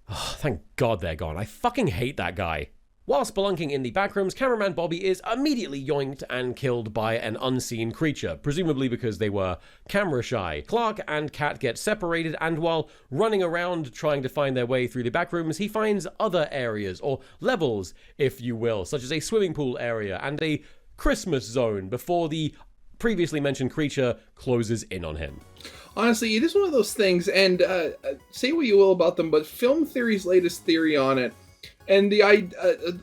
Oh, thank God they're gone. I fucking hate that guy. While spelunking in the backrooms, cameraman Bobby is immediately yoinked and killed by an unseen creature, presumably because they were camera shy. Clark and Kat get separated, and while running around trying to find their way through the backrooms, he finds other areas, or levels, if you will, such as a swimming pool area and a Christmas zone before the previously mentioned creature closes in on him. Honestly, it is one of those things, and say what you will about them, but Film Theory's latest theory on it, and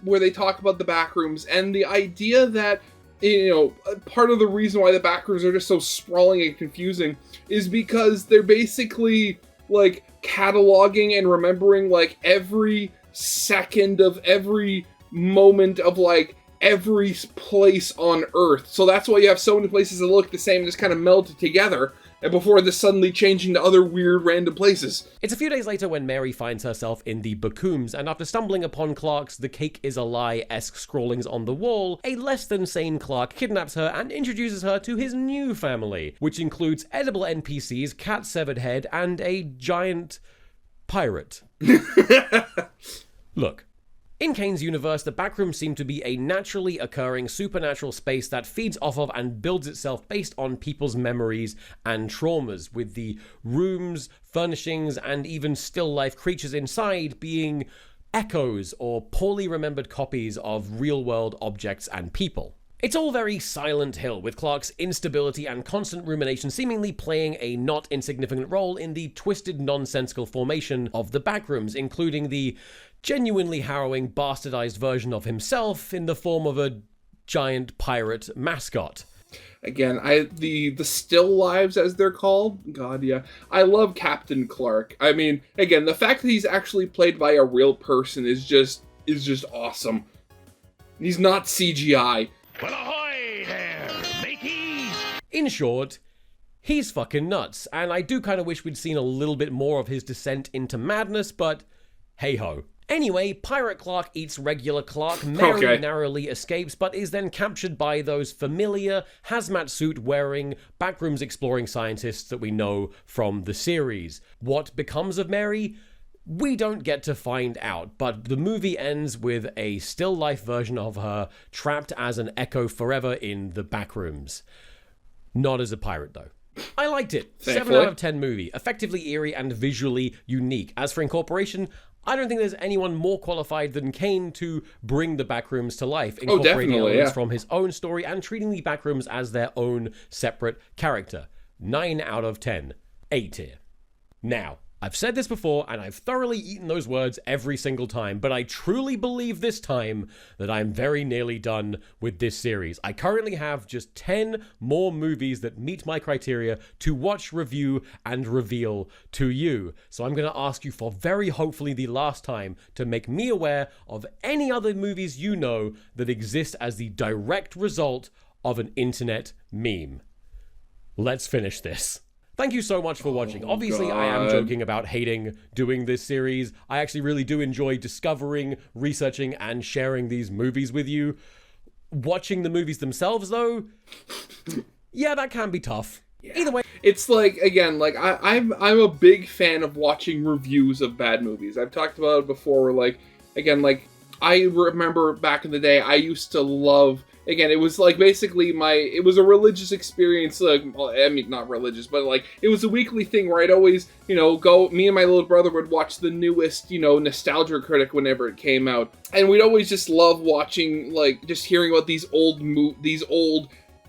where they talk about the backrooms, and the idea that, you know, part of the reason why the backrooms are just so sprawling and confusing is because they're basically, like, cataloging and remembering, like, every second of every moment of, like, every place on Earth. So that's why you have so many places that look the same and just kind of melted together, and before this suddenly changing to other weird random places. It's a few days later when Mary finds herself in the Backrooms, and after stumbling upon Clark's "the cake is a lie"-esque scrawlings on the wall, a less than sane Clark kidnaps her and introduces her to his new family, which includes edible NPCs, Kat's severed head, and a giant pirate. Look. In Kane's universe, the backrooms seem to be a naturally occurring supernatural space that feeds off of and builds itself based on people's memories and traumas, with the rooms, furnishings, and even still-life creatures inside being echoes or poorly remembered copies of real-world objects and people. It's all very Silent Hill, with Clark's instability and constant rumination seemingly playing a not insignificant role in the twisted, nonsensical formation of the backrooms, including the genuinely harrowing, bastardized version of himself in the form of a giant pirate mascot. Again, the still lives, as they're called. God, yeah. I love Captain Clark. I mean, again, the fact that he's actually played by a real person is just awesome. He's not CGI. Well, ahoy there, mateys! In short, he's fucking nuts, and I do kind of wish we'd seen a little bit more of his descent into madness, but hey-ho. Anyway, Pirate Clark eats regular Clark, Mary narrowly escapes, but is then captured by those familiar hazmat suit-wearing, backrooms-exploring scientists that we know from the series. What becomes of Mary? We don't get to find out, but the movie ends with a still-life version of her trapped as an echo forever in the backrooms. Not as a pirate, though. I liked it. Thankfully. 7 out of 10 movie. Effectively eerie and visually unique. As for incorporation, I don't think there's anyone more qualified than Kane to bring the backrooms to life, incorporating elements from his own story and treating the backrooms as their own separate character. 9 out of 10. A tier. Now, I've said this before, and I've thoroughly eaten those words every single time, but I truly believe this time that I'm very nearly done with this series. I currently have just 10 more movies that meet my criteria to watch, review, and reveal to you. So I'm going to ask you for very hopefully the last time to make me aware of any other movies you know that exist as the direct result of an internet meme. Let's finish this. Thank you so much for watching. Obviously, I am joking about hating doing this series. I actually really do enjoy discovering, researching, and sharing these movies with you. Watching the movies themselves, though, yeah, that can be tough. Yeah. Either way. It's like, again, like, I'm a big fan of watching reviews of bad movies. I've talked about it before, like, again, like, I remember back in the day, I used to love... Again, it was like basically it was a religious experience, like, I mean, not religious, but like, it was a weekly thing where I'd always, me and my little brother would watch the newest, Nostalgia Critic whenever it came out. And we'd always just love watching, like, just hearing about these old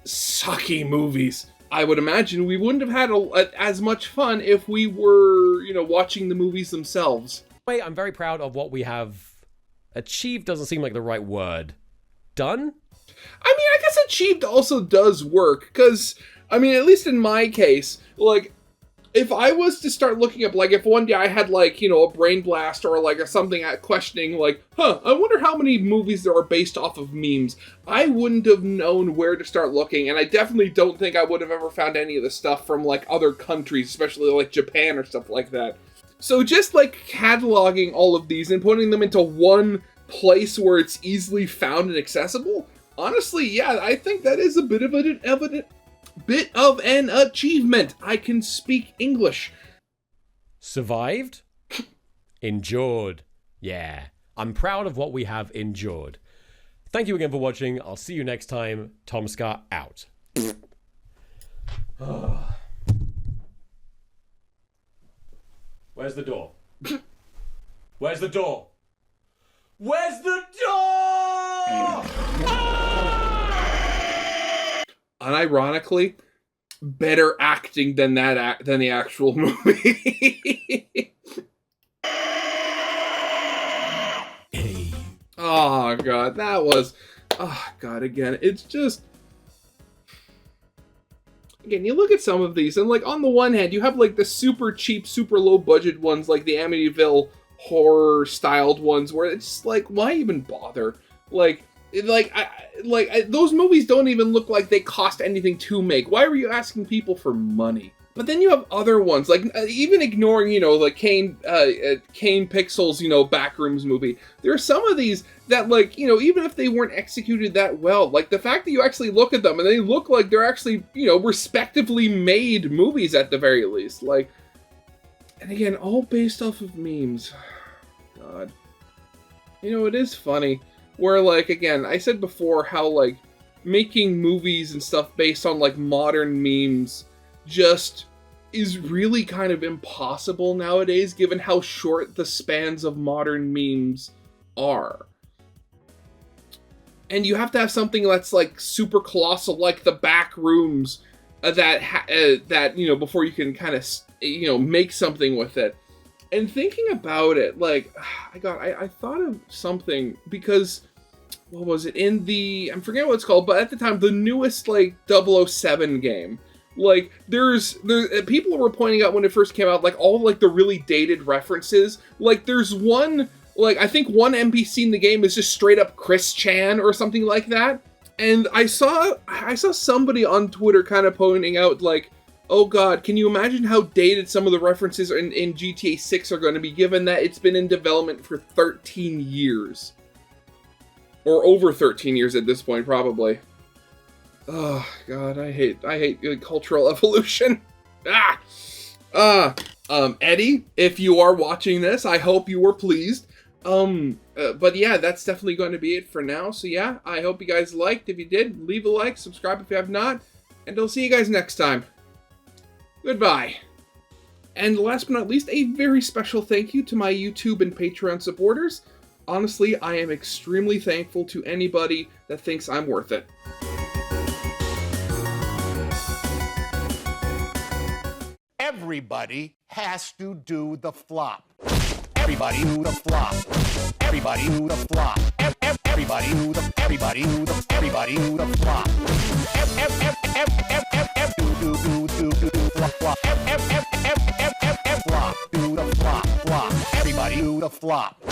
sucky movies. I would imagine we wouldn't have had as much fun if we were, watching the movies themselves. I'm very proud of what we have achieved, doesn't seem like the right word. Done? I mean, I guess achieved also does work, because, I mean, at least in my case, like, if I was to start looking up, like, if one day I had, like, a brain blast or, like, something questioning, like, I wonder how many movies there are based off of memes, I wouldn't have known where to start looking, and I definitely don't think I would have ever found any of the stuff from, like, other countries, especially, like, Japan or stuff like that. So just, like, cataloging all of these and putting them into one place where it's easily found and accessible... Honestly, yeah, I think that is a bit of an achievement. I can speak English. Survived? Endured. Yeah, I'm proud of what we have endured. Thank you again for watching. I'll see you next time. Tomska out. Where's the door? Where's the door? Where's the door? Unironically, better acting than than the actual movie. Oh god, that was... Oh god, again, it's just... Again, you look at some of these, and like, on the one hand, you have like the super cheap, super low budget ones, like the Amityville horror styled ones, where it's just like, why even bother? Those movies don't even look like they cost anything to make. Why are you asking people for money? But then you have other ones, like, even ignoring, like Kane Pixel's, Backrooms movie. There are some of these that, like, even if they weren't executed that well, like, the fact that you actually look at them and they look like they're actually, respectively made movies at the very least. Like, and again, all based off of memes. God. It is funny. Where, like, again, I said before how, like, making movies and stuff based on, like, modern memes just is really kind of impossible nowadays, given how short the spans of modern memes are. And you have to have something that's, like, super colossal, like the Backrooms, that before you can kind of, make something with it. And thinking about it, like, I thought of something, because what was it, in the, I'm forgetting what it's called, but at the time, the newest, like, 007 game. Like, there's people were pointing out when it first came out, like, all, like, the really dated references. Like, there's one, like, I think one NPC in the game is just straight up Chris Chan or something like that. And I saw somebody on Twitter kind of pointing out, like, oh god, can you imagine how dated some of the references in GTA 6 are going to be, given that it's been in development for 13 years? Or over 13 years at this point, probably. Oh god, I hate cultural evolution. Eddie, if you are watching this, I hope you were pleased. But yeah, that's definitely going to be it for now. So yeah, I hope you guys liked. If you did, leave a like, subscribe if you have not, and I'll see you guys next time. Goodbye. And last but not least, a very special thank you to my YouTube and Patreon supporters. Honestly, I am extremely thankful to anybody that thinks I'm worth it. Everybody has to do the flop. Everybody do the flop. Everybody do the flop. Everybody do the flop. Do the flop. Everybody do the flop.